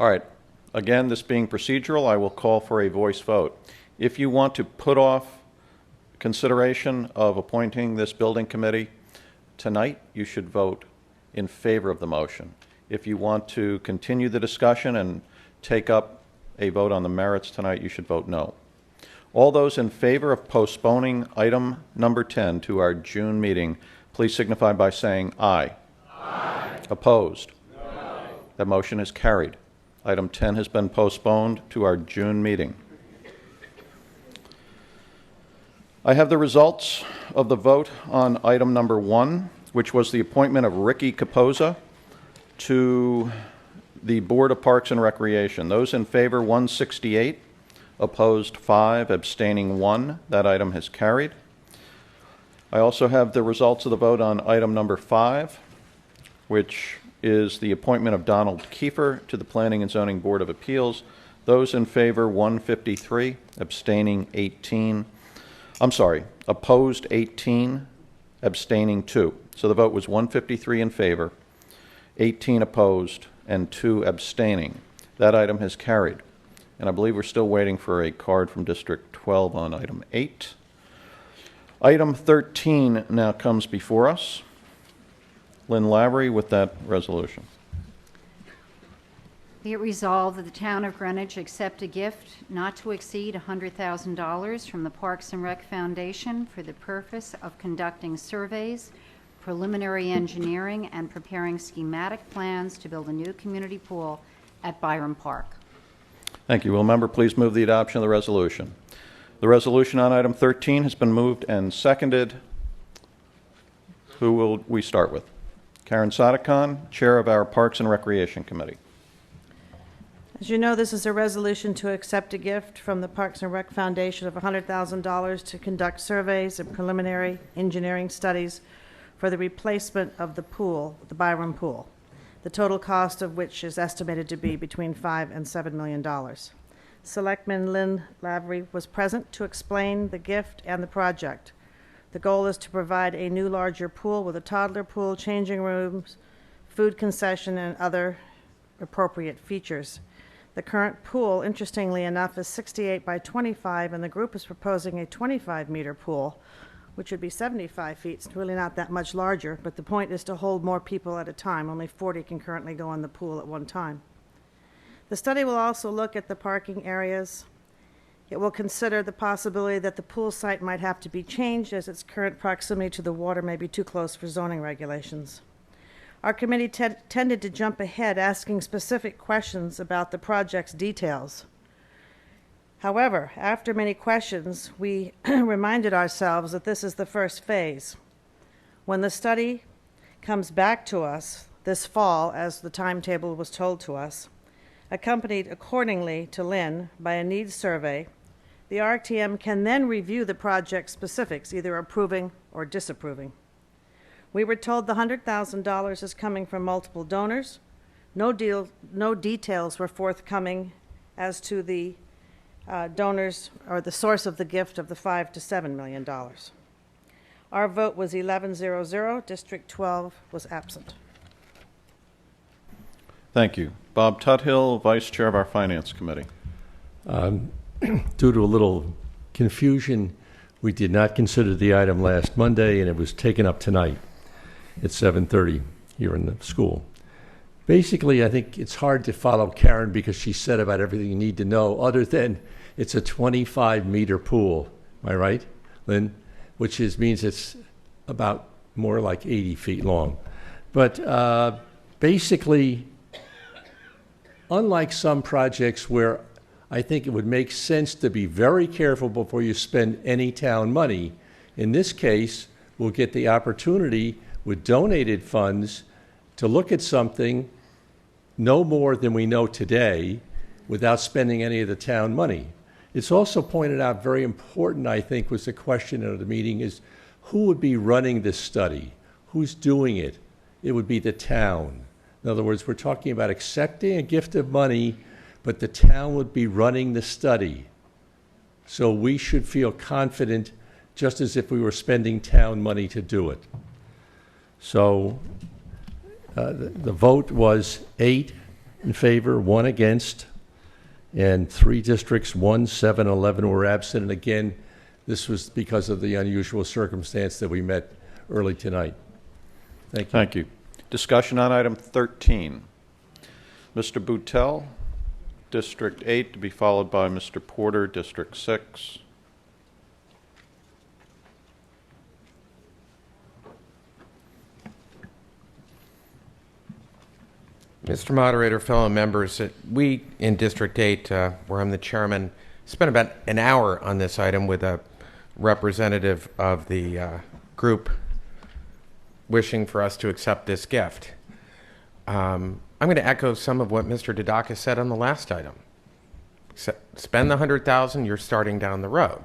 All right. Again, this being procedural, I will call for a voice vote. If you want to put off consideration of appointing this building committee tonight, you should vote in favor of the motion. If you want to continue the discussion and take up a vote on the merits tonight, you should vote no. All those in favor of postponing item number 10 to our June meeting, please signify by saying aye. Aye. Opposed? No. That motion is carried. Item 10 has been postponed to our June meeting. I have the results of the vote on item number 1, which was the appointment of Ricky Capozza to the Board of Parks and Recreation. Those in favor, 168. Opposed, 5. Abstaining, 1. That item has carried. I also have the results of the vote on item number 5, which is the appointment of Donald Kiefer to the Planning and Zoning Board of Appeals. Those in favor, 153. Abstaining, 18. I'm sorry, opposed, 18. Abstaining, 2. So the vote was 153 in favor, 18 opposed, and 2 abstaining. That item has carried. And I believe we're still waiting for a card from District 12 on item 8. Item 13 now comes before us. Lynn Lavery with that resolution. Be it resolved that the Town of Greenwich accept a gift not to exceed $100,000 from the Parks and Rec Foundation for the purpose of conducting surveys, preliminary engineering, and preparing schematic plans to build a new community pool at Byram Park. Thank you. Will a member please move the adoption of the resolution? The resolution on item 13 has been moved and seconded. Who will we start with? Karen Sadekhan, Chair of our Parks and Recreation Committee. As you know, this is a resolution to accept a gift from the Parks and Rec Foundation of $100,000 to conduct surveys and preliminary engineering studies for the replacement of the pool, the Byram Pool, the total cost of which is estimated to be between $5 and $7 million. Selectman Lynn Lavery was present to explain the gift and the project. The goal is to provide a new larger pool with a toddler pool, changing rooms, food concession, and other appropriate features. The current pool, interestingly enough, is 68 by 25, and the group is proposing a 25-meter pool, which would be 75 feet. It's really not that much larger, but the point is to hold more people at a time. Only 40 can currently go in the pool at one time. The study will also look at the parking areas. It will consider the possibility that the pool site might have to be changed as its current proximity to the water may be too close for zoning regulations. Our committee tended to jump ahead, asking specific questions about the project's details. However, after many questions, we reminded ourselves that this is the first phase. When the study comes back to us this fall, as the timetable was told to us, accompanied accordingly to Lynn by a needs survey, the RTM can then review the project specifics, either approving or disapproving. We were told the $100,000 is coming from multiple donors. No details were forthcoming as to the donors or the source of the gift of the $5 to $7 million. Our vote was 11-0-0. District 12 was absent. Thank you. Bob Tuthill, Vice Chair of our Finance Committee. Due to a little confusion, we did not consider the item last Monday, and it was taken up tonight at 7:30 here in the school. Basically, I think it's hard to follow Karen because she said about everything you need to know, other than it's a 25-meter pool. Am I right, Lynn? Which means it's about more like 80 feet long. But basically, unlike some projects where I think it would make sense to be very careful before you spend any town money, in this case, we'll get the opportunity with donated funds to look at something no more than we know today without spending any of the town money. It's also pointed out very important, I think, was the question of the meeting is who would be running this study? Who's doing it? It would be the town. In other words, we're talking about accepting a gift of money, but the town would be running the study. So we should feel confident just as if we were spending town money to do it. So the vote was 8 in favor, 1 against, and 3 districts, 1, 7, 11 were absent. And again, this was because of the unusual circumstance that we met early tonight. Thank you. Thank you. Discussion on item 13. Mr. Boutel, District 8, to be followed by Mr. Porter, District 6. Mr. Moderator, fellow members, we in District 8, where I'm the chairman, spent about an hour on this item with a representative of the group wishing for us to accept this gift. I'm going to echo some of what Mr. Dudakis said on the last item. Spend the $100,000, you're starting down the road.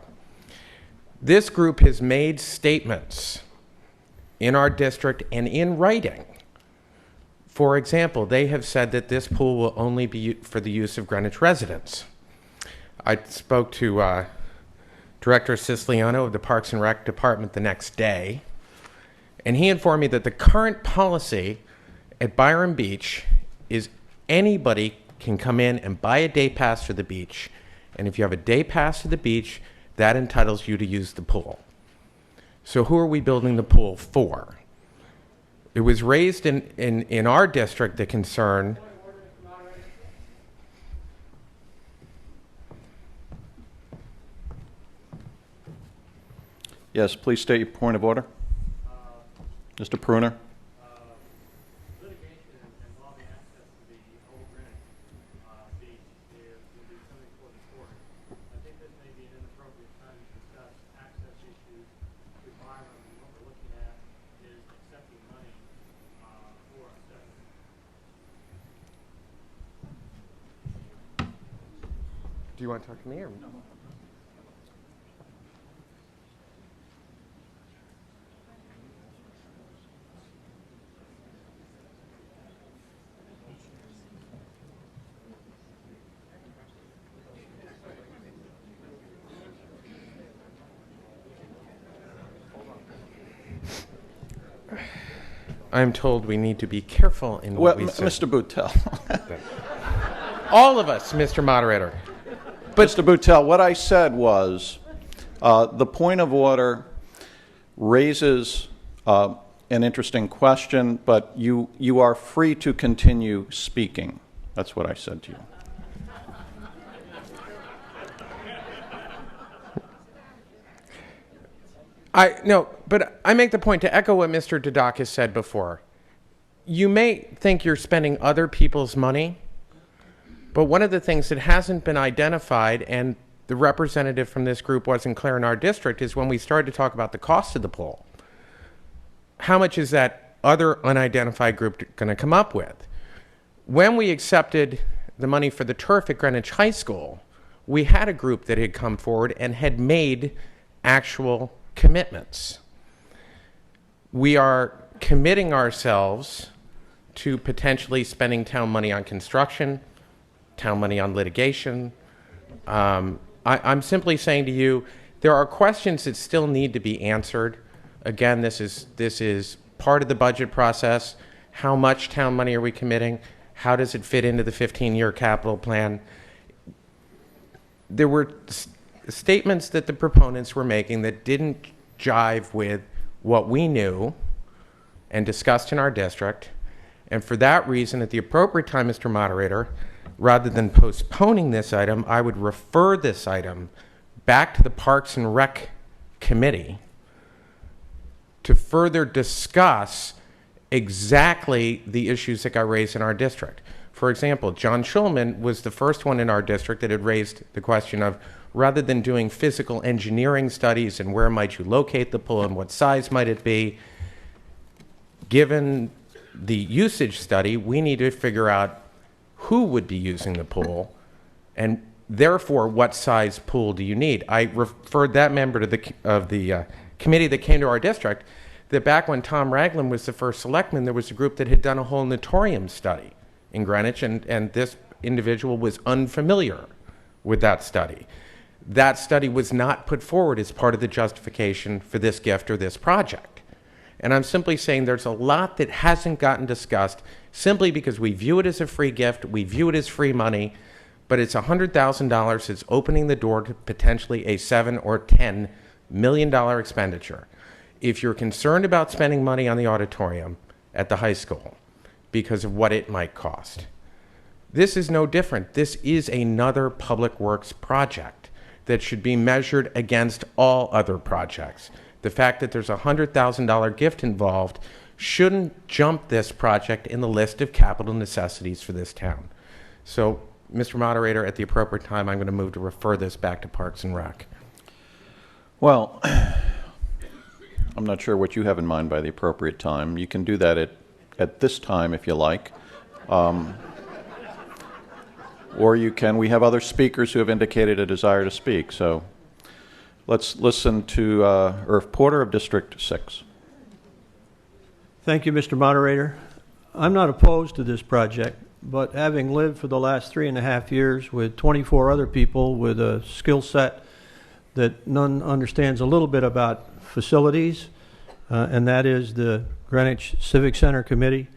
This group has made statements in our district and in writing. For example, they have said that this pool will only be for the use of Greenwich residents. I spoke to Director Siciliano of the Parks and Rec Department the next day, and he informed me that the current policy at Byron Beach is anybody can come in and buy a day pass to the beach, and if you have a day pass to the beach, that entitles you to use the pool. So who are we building the pool for? It was raised in our district, the concern. Yes, please state your point of order. Mr. Pruner. Do you want to talk to me or? No. I'm told we need to be careful in what we say. Mr. Boutel. All of us, Mr. Moderator. But Mr. Boutel, what I said was the point of order raises an interesting question, but you are free to continue speaking. That's what I said to you. No, but I make the point to echo what Mr. Dudakis said before. You may think you're spending other people's money, but one of the things that hasn't been identified, and the representative from this group wasn't clear in our district, is when we started to talk about the cost of the pool. How much is that other unidentified group going to come up with? When we accepted the money for the turf at Greenwich High School, we had a group that had come forward and had made actual commitments. We are committing ourselves to potentially spending town money on construction, town money on litigation. I'm simply saying to you, there are questions that still need to be answered. Again, this is part of the budget process. How much town money are we committing? How does it fit into the 15-year capital plan? There were statements that the proponents were making that didn't jive with what we knew and discussed in our district. And for that reason, at the appropriate time, Mr. Moderator, rather than postponing this item, I would refer this item back to the Parks and Rec Committee to further discuss exactly the issues that got raised in our district. For example, John Schulman was the first one in our district that had raised the question of, rather than doing physical engineering studies and where might you locate the pool and what size might it be, given the usage study, we need to figure out who would be using the pool and therefore what size pool do you need. I referred that member to the committee that came to our district that back when Tom Ragland was the first selectman, there was a group that had done a whole natatorium study in Greenwich, and this individual was unfamiliar with that study. That study was not put forward as part of the justification for this gift or this project. And I'm simply saying there's a lot that hasn't gotten discussed simply because we view it as a free gift, we view it as free money, but it's $100,000 that's opening the door to potentially a $7 or $10 million expenditure. If you're concerned about spending money on the auditorium at the high school because of what it might cost, this is no different. This is another public works project that should be measured against all other projects. The fact that there's a $100,000 gift involved shouldn't jump this project in the list of capital necessities for this town. So, Mr. Moderator, at the appropriate time, I'm going to move to refer this back to Parks and Rec. Well, I'm not sure what you have in mind by the appropriate time. You can do that at this time if you like. Or you can, we have other speakers who have indicated a desire to speak. So let's listen to Irv Porter of District 6. Thank you, Mr. Moderator. I'm not opposed to this project, but having lived for the last 3.5 years with 24 other people with a skill set that none understands a little bit about facilities, and that is the Greenwich Civic Center Committee,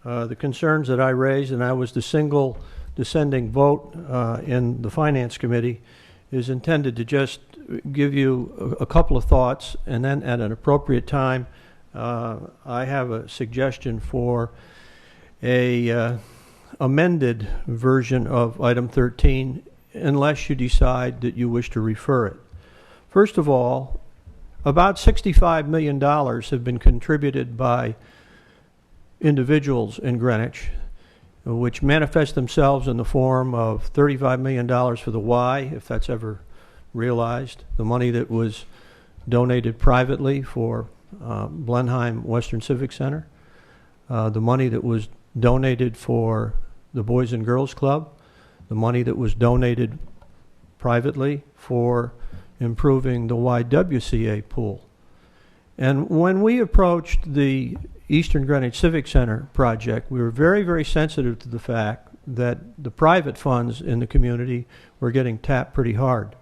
the concerns that I raised, and I was the single dissenting vote in the Finance Committee, is intended to just give you a couple of thoughts, and then at an appropriate time, I have a suggestion for a amended version of item 13, unless you decide that you wish to refer it. First of all, about $65 million have been contributed by individuals in Greenwich, which manifest themselves in the form of $35 million for the Y, if that's ever realized, the money that was donated privately for Blenheim Western Civic Center, the money that was donated for the Boys and Girls Club, the money that was donated privately for improving the YWCA pool. And when we approached the Eastern Greenwich Civic Center project, we were very, very sensitive to the fact that the private funds in the community were getting tapped pretty hard.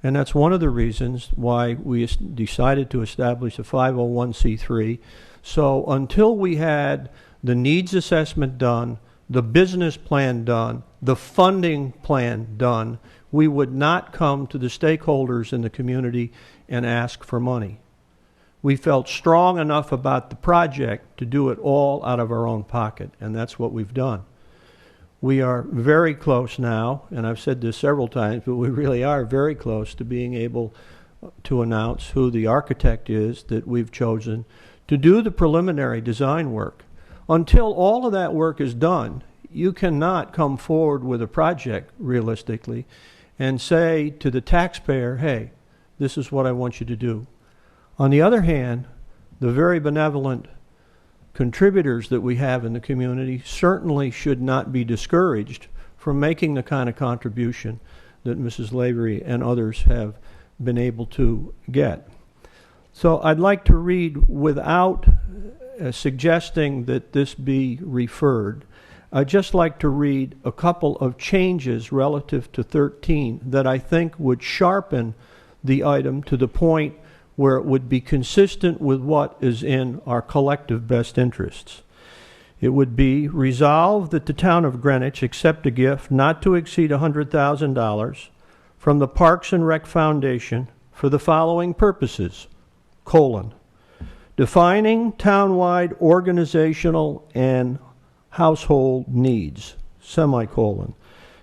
And that's one of the reasons why we decided to establish a 501c3. So until we had the needs assessment done, the business plan done, the funding plan done, we would not come to the stakeholders in the community and ask for money. We felt strong enough about the project to do it all out of our own pocket, and that's what we've done. We are very close now, and I've said this several times, but we really are very close to being able to announce who the architect is that we've chosen to do the preliminary design work. Until all of that work is done, you cannot come forward with a project realistically and say to the taxpayer, hey, this is what I want you to do. On the other hand, the very benevolent contributors that we have in the community certainly should not be discouraged from making the kind of contribution that Mrs. Lavery and others have been able to get. So I'd like to read, without suggesting that this be referred, I'd just like to read a couple of changes relative to 13 that I think would sharpen the item to the point where it would be consistent with what is in our collective best interests. It would be resolved that the town of Greenwich accept a gift not to exceed $100,000 from the Parks and Rec Foundation for the following purposes, : defining townwide organizational and household needs, semicolon.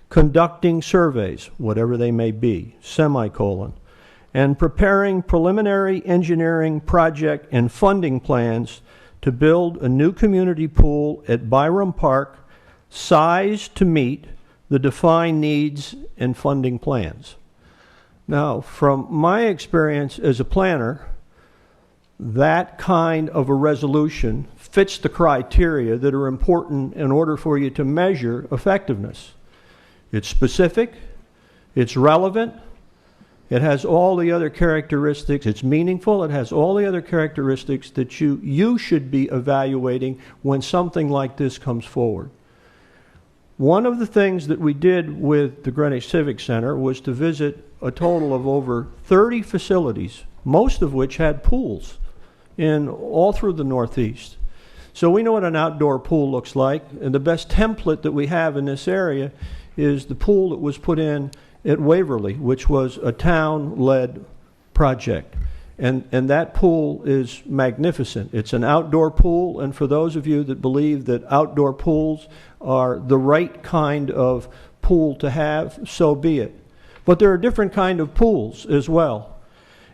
Conducting surveys, whatever they may be, semicolon. And preparing preliminary engineering project and funding plans to build a new community pool at Byram Park, sized to meet the defined needs and funding plans. Now, from my experience as a planner, that kind of a resolution fits the criteria that are important in order for you to measure effectiveness. It's specific, it's relevant, it has all the other characteristics, it's meaningful, it has all the other characteristics that you should be evaluating when something like this comes forward. One of the things that we did with the Greenwich Civic Center was to visit a total of over 30 facilities, most of which had pools all through the Northeast. So we know what an outdoor pool looks like, and the best template that we have in this area is the pool that was put in at Waverly, which was a town-led project. And that pool is magnificent. It's an outdoor pool, and for those of you that believe that outdoor pools are the right kind of pool to have, so be it. But there are different kind of pools as well.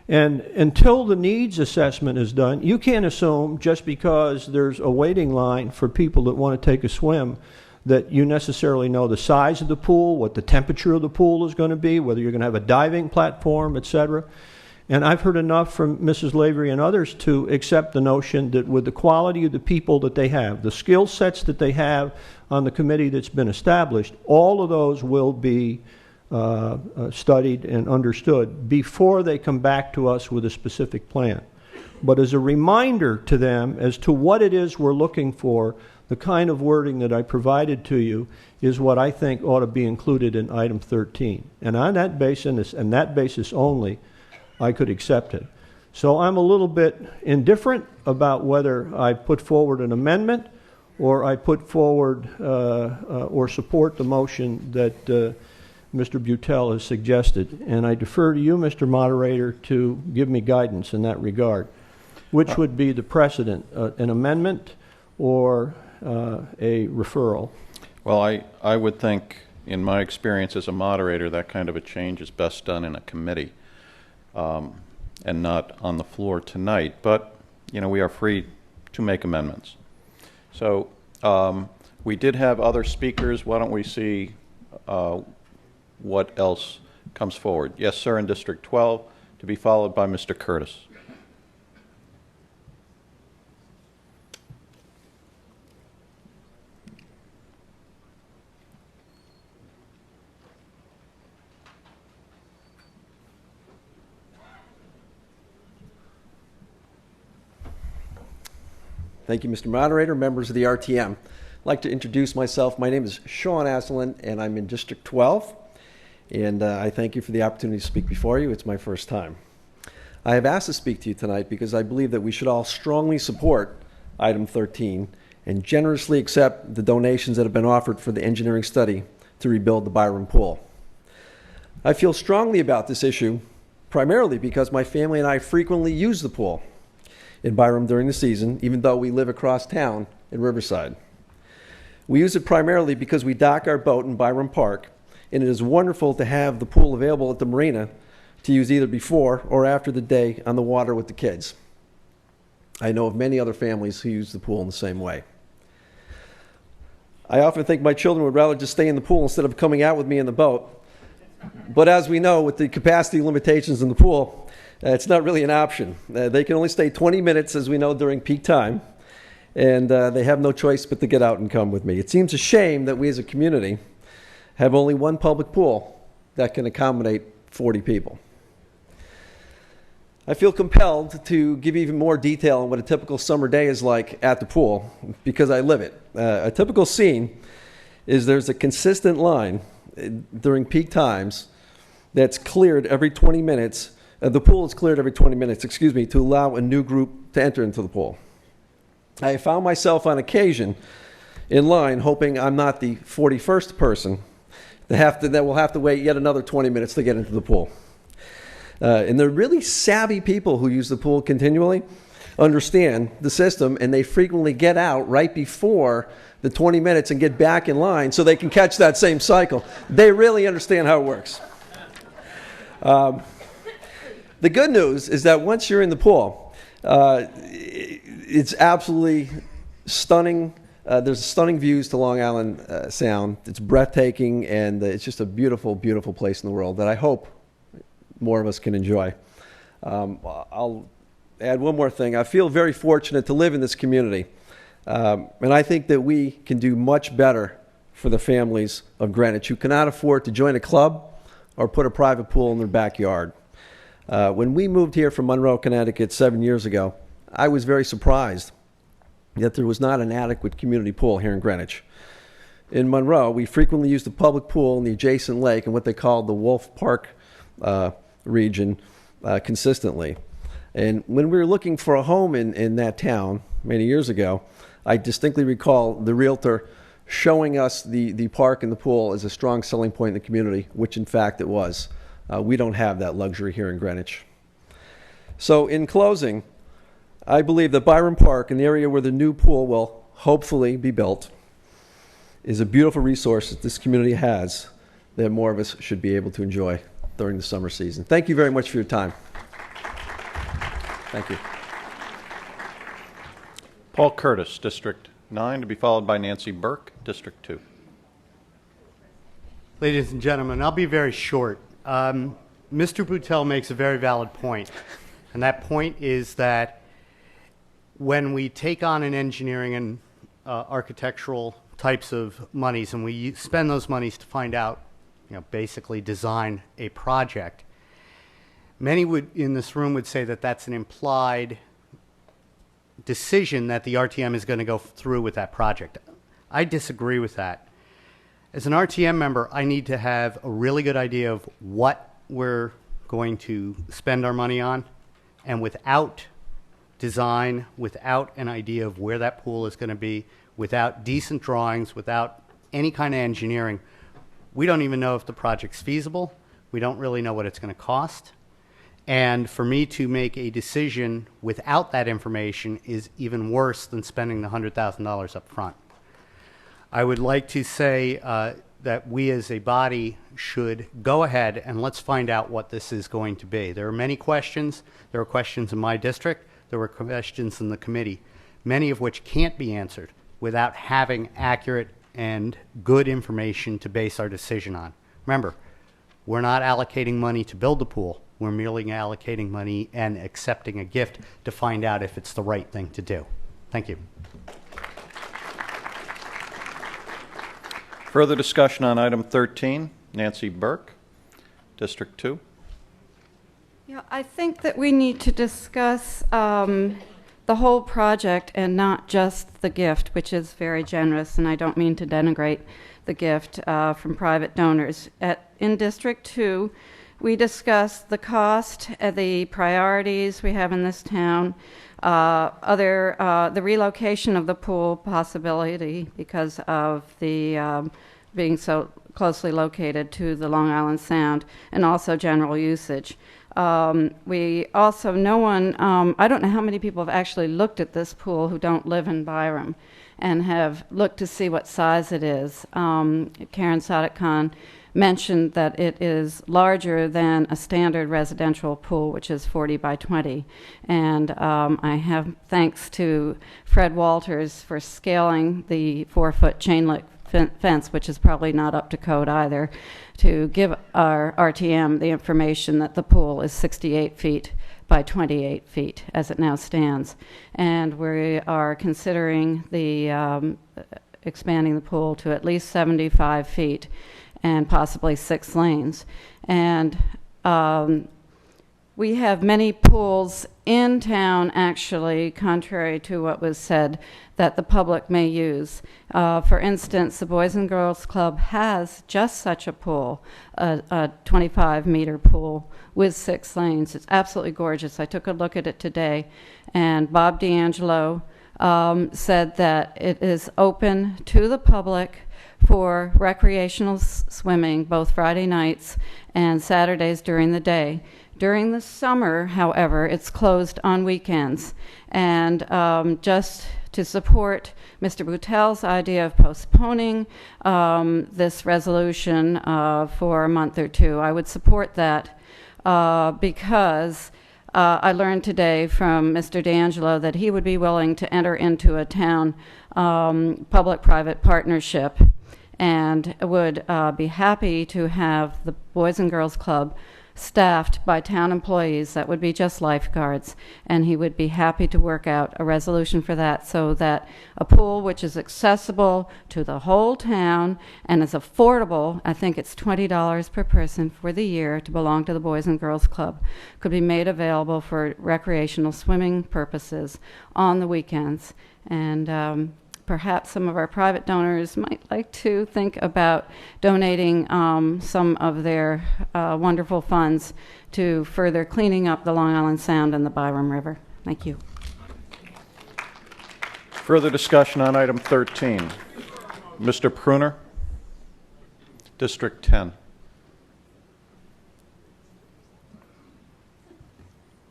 And until the needs assessment is done, you can't assume just because there's a waiting line for people that want to take a swim that you necessarily know the size of the pool, what the temperature of the pool is going to be, whether you're going to have a diving platform, etc. And I've heard enough from Mrs. Lavery and others to accept the notion that with the quality of the people that they have, the skill sets that they have on the committee that's been established, all of those will be studied and understood before they come back to us with a specific plan. But as a reminder to them as to what it is we're looking for, the kind of wording that I provided to you is what I think ought to be included in item 13. And on that basis, and that basis only, I could accept it. So I'm a little bit indifferent about whether I put forward an amendment or I put forward or support the motion that Mr. Butel has suggested. And I defer to you, Mr. Moderator, to give me guidance in that regard. Which would be the precedent, an amendment or a referral? Well, I would think, in my experience as a moderator, that kind of a change is best done in a committee and not on the floor tonight. But, you know, we are free to make amendments. So we did have other speakers. Why don't we see what else comes forward? Yes, sir, in District 12, to be followed by Mr. Curtis. Thank you, Mr. Moderator, members of the RTM. I'd like to introduce myself. My name is Sean Asselin, and I'm in District 12. And I thank you for the opportunity to speak before you. It's my first time. I have asked to speak to you tonight because I believe that we should all strongly support item 13 and generously accept the donations that have been offered for the engineering study to rebuild the Byram Pool. I feel strongly about this issue primarily because my family and I frequently use the pool in Byram during the season, even though we live across town in Riverside. We use it primarily because we dock our boat in Byram Park, and it is wonderful to have the pool available at the marina to use either before or after the day on the water with the kids. I know of many other families who use the pool in the same way. I often think my children would rather just stay in the pool instead of coming out with me in the boat. But as we know, with the capacity limitations in the pool, it's not really an option. They can only stay 20 minutes, as we know, during peak time, and they have no choice but to get out and come with me. It seems a shame that we as a community have only one public pool that can accommodate 40 people. I feel compelled to give even more detail on what a typical summer day is like at the pool because I live it. A typical scene is there's a consistent line during peak times that's cleared every 20 minutes. The pool is cleared every 20 minutes, to allow a new group to enter into the pool. I found myself on occasion in line hoping I'm not the 41st person that will have to wait yet another 20 minutes to get into the pool. And they're really savvy people who use the pool continually. understand the system, and they frequently get out right before the 20 minutes and get back in line so they can catch that same cycle. They really understand how it works. The good news is that once you're in the pool, it's absolutely stunning. There's stunning views to Long Island Sound. It's breathtaking, and it's just a beautiful, beautiful place in the world that I hope more of us can enjoy. I'll add one more thing. I feel very fortunate to live in this community, and I think that we can do much better for the families of Greenwich who cannot afford to join a club or put a private pool in their backyard. When we moved here from Monroe, Connecticut 7 years ago, I was very surprised that there was not an adequate community pool here in Greenwich. In Monroe, we frequently used the public pool in the adjacent lake in what they called the Wolf Park region consistently. And when we were looking for a home in that town many years ago, I distinctly recall the realtor showing us the park and the pool as a strong selling point in the community, which in fact it was. We don't have that luxury here in Greenwich. So in closing, I believe that Byram Park, in the area where the new pool will hopefully be built, is a beautiful resource that this community has that more of us should be able to enjoy during the summer season. Thank you very much for your time. Thank you. Paul Curtis, District 9, to be followed by Nancy Burke, District 2. Ladies and gentlemen, I'll be very short. Mr. Boutel makes a very valid point, and that point is that when we take on an engineering and architectural types of monies and we spend those monies to find out, basically design a project, many in this room would say that that's an implied decision that the RTM is going to go through with that project. I disagree with that. As an RTM member, I need to have a really good idea of what we're going to spend our money on, and without design, without an idea of where that pool is going to be, without decent drawings, without any kind of engineering, we don't even know if the project's feasible. We don't really know what it's going to cost. And for me to make a decision without that information is even worse than spending the $100,000 up front. I would like to say that we as a body should go ahead and let's find out what this is going to be. There are many questions. There are questions in my district. There were questions in the committee, many of which can't be answered without having accurate and good information to base our decision on. Remember, we're not allocating money to build the pool. We're merely allocating money and accepting a gift to find out if it's the right thing to do. Thank you. Further discussion on item 13. Nancy Burke, District 2. Yeah, I think that we need to discuss the whole project and not just the gift, which is very generous, and I don't mean to denigrate the gift from private donors. In District 2, we discussed the cost, the priorities we have in this town, the relocation of the pool possibility because of the being so closely located to the Long Island Sound, and also general usage. We also, I don't know how many people have actually looked at this pool who don't live in Byram and have looked to see what size it is. Karen Sadiq Khan mentioned that it is larger than a standard residential pool, which is 40 by 20. And I have thanks to Fred Walters for scaling the 4-foot chain link fence, which is probably not up to code either, to give our RTM the information that the pool is 68 feet by 28 feet as it now stands. And we are considering the expanding the pool to at least 75 feet and possibly 6 lanes. And we have many pools in town, actually, contrary to what was said, that the public may use. For instance, the Boys and Girls Club has just such a pool, a 25-meter pool with 6 lanes. It's absolutely gorgeous. I took a look at it today, and Bob D'Angelo said that it is open to the public for recreational swimming, both Friday nights and Saturdays during the day, During the summer, however, it's closed on weekends. And just to support Mr. Boutel's idea of postponing this resolution for a month or two, I would support that because I learned today from Mr. D'Angelo that he would be willing to enter into a town public-private partnership and would be happy to have the Boys and Girls Club staffed by town employees that would be just lifeguards, and he would be happy to work out a resolution for that so that a pool which is accessible to the whole town and is affordable, I think it's $20 per person for the year to belong to the Boys and Girls Club, could be made available for recreational swimming purposes on the weekends. And perhaps some of our private donors might like to think about donating some of their wonderful funds to further cleaning up the Long Island Sound and the Byram River. Thank you. Further discussion on item 13. Mr. Pruner, District 10.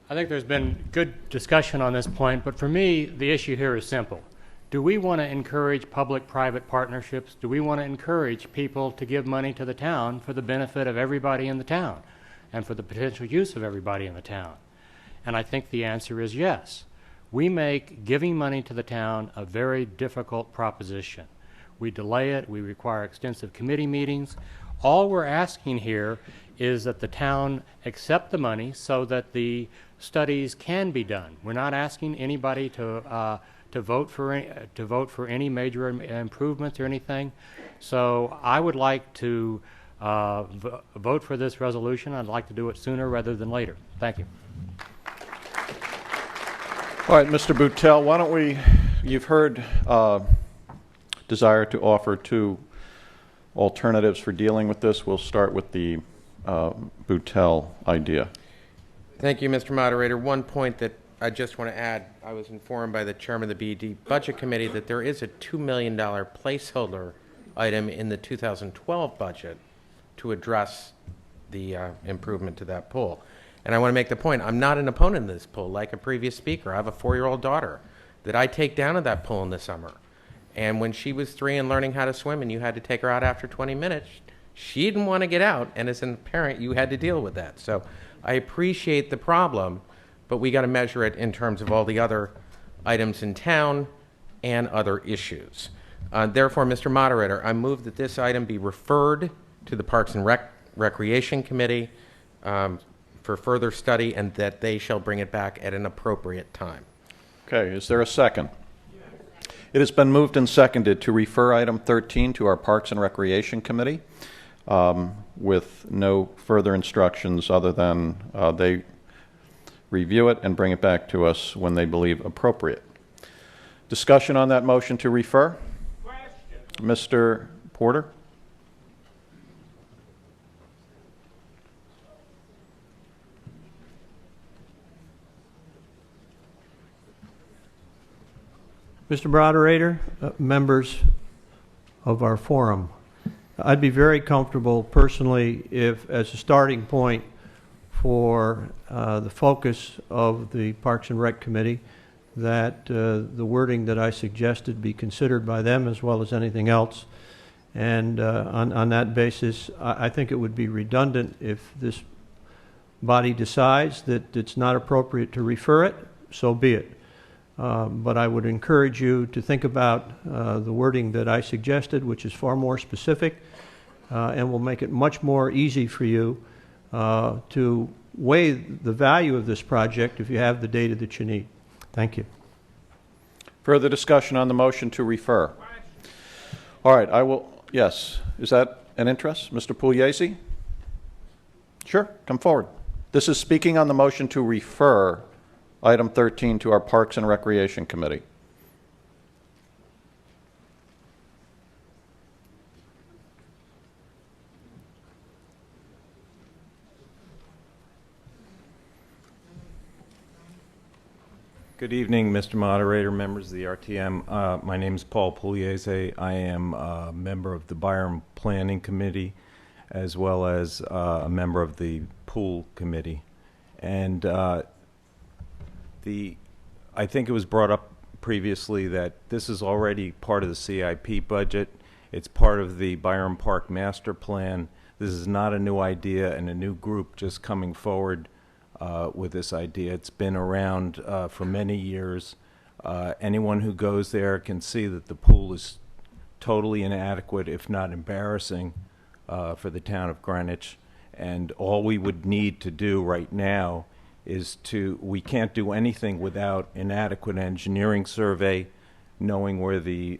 I think there's been good discussion on this point, but for me, the issue here is simple. Do we want to encourage public-private partnerships? Do we want to encourage people to give money to the town for the benefit of everybody in the town and for the potential use of everybody in the town? And I think the answer is yes. We make giving money to the town a very difficult proposition. We delay it. We require extensive committee meetings. All we're asking here is that the town accept the money so that the studies can be done. We're not asking anybody to vote for any major improvements or anything. So I would like to vote for this resolution. I'd like to do it sooner rather than later. Thank you. All right, Mr. Boutel, why don't we, you've heard desire to offer two alternatives for dealing with this. We'll start with the Boutel idea. Thank you, Mr. Moderator. One point that I just want to add, I was informed by the chairman of the BED Budget Committee that there is a $2 million placeholder item in the 2012 budget to address the improvement to that pool. And I want to make the point, I'm not an opponent of this pool. Like a previous speaker, I have a 4-year-old daughter that I take down to that pool in the summer. And when she was 3 and learning how to swim and you had to take her out after 20 minutes, she didn't want to get out. And as a parent, you had to deal with that. So I appreciate the problem, but we got to measure it in terms of all the other items in town and other issues. Therefore, Mr. Moderator, I move that this item be referred to the Parks and Recreation Committee for further study, and that they shall bring it back at an appropriate time. Okay, is there a second? It has been moved and seconded to refer item 13 to our Parks and Recreation Committee with no further instructions other than they review it and bring it back to us when they believe appropriate. Discussion on that motion to refer? Question. Mr. Porter? Mr. Moderator, members of our forum, I'd be very comfortable personally if, as a starting point for the focus of the Parks and Rec Committee, that the wording that I suggested be considered by them as well as anything else. And on that basis, I think it would be redundant if this body decides that it's not appropriate to refer it, so be it. But I would encourage you to think about the wording that I suggested, which is far more specific and will make it much more easy for you to weigh the value of this project if you have the data that you need. Thank you. Further discussion on the motion to refer? All right, I will, yes. Is that an interest? Mr. Pugliese? Sure, come forward. This is speaking on the motion to refer item 13 to our Parks and Recreation Committee. Good evening, Mr. Moderator, members of the RTM. My name is Paul Pugliese. I am a member of the Byram Planning Committee as well as a member of the Pool Committee. And I think it was brought up previously that this is already part of the CIP budget. It's part of the Byram Park Master Plan. This is not a new idea and a new group just coming forward with this idea. It's been around for many years. Anyone who goes there can see that the pool is totally inadequate, if not embarrassing, for the town of Greenwich. And all we would need to do right now is we can't do anything without an adequate engineering survey, knowing where the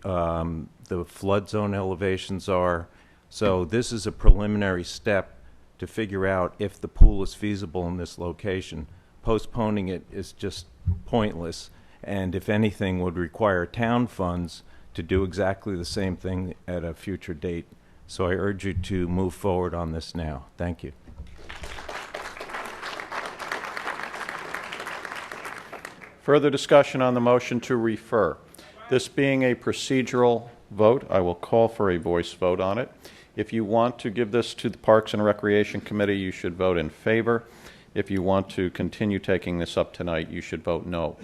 flood zone elevations are. So this is a preliminary step to figure out if the pool is feasible in this location. Postponing it is just pointless, and if anything would require town funds to do exactly the same thing at a future date. So I urge you to move forward on this now. Thank you. Further discussion on the motion to refer. This being a procedural vote, I will call for a voice vote on it. If you want to give this to the Parks and Recreation Committee, you should vote in favor. If you want to continue taking this up tonight, you should vote no.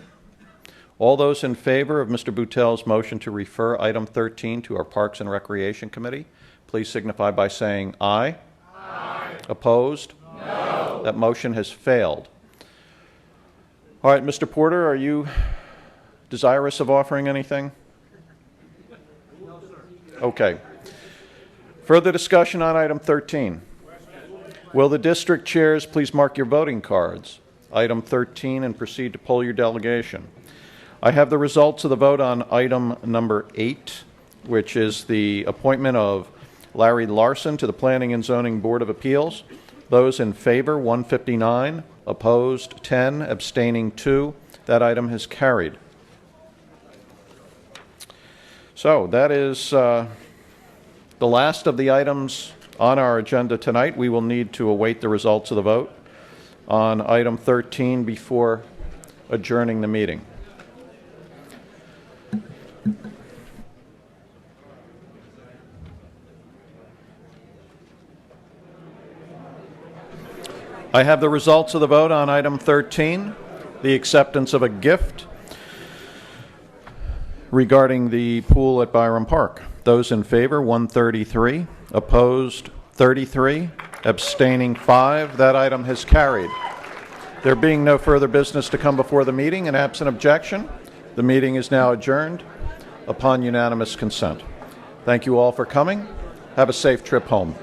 All those in favor of Mr. Boutel's motion to refer item 13 to our Parks and Recreation Committee, please signify by saying aye. Aye. Opposed? No. That motion has failed. All right, Mr. Porter, are you desirous of offering anything? No, sir. Okay. Further discussion on item 13. Will the district chairs please mark your voting cards? Item 13, and proceed to poll your delegation. I have the results of the vote on item number 8, which is the appointment of Larry Larson to the Planning and Zoning Board of Appeals. Those in favor, 159. Opposed, 10. Abstaining, 2. That item has carried. So that is the last of the items on our agenda tonight. We will need to await the results of the vote on item 13 before adjourning the meeting. I have the results of the vote on item 13, the acceptance of a gift regarding the pool at Byram Park. Those in favor, 133. Opposed, 33. Abstaining, 5. That item has carried. There being no further business to come before the meeting and absent objection, the meeting is now adjourned upon unanimous consent. Thank you all for coming. Have a safe trip home.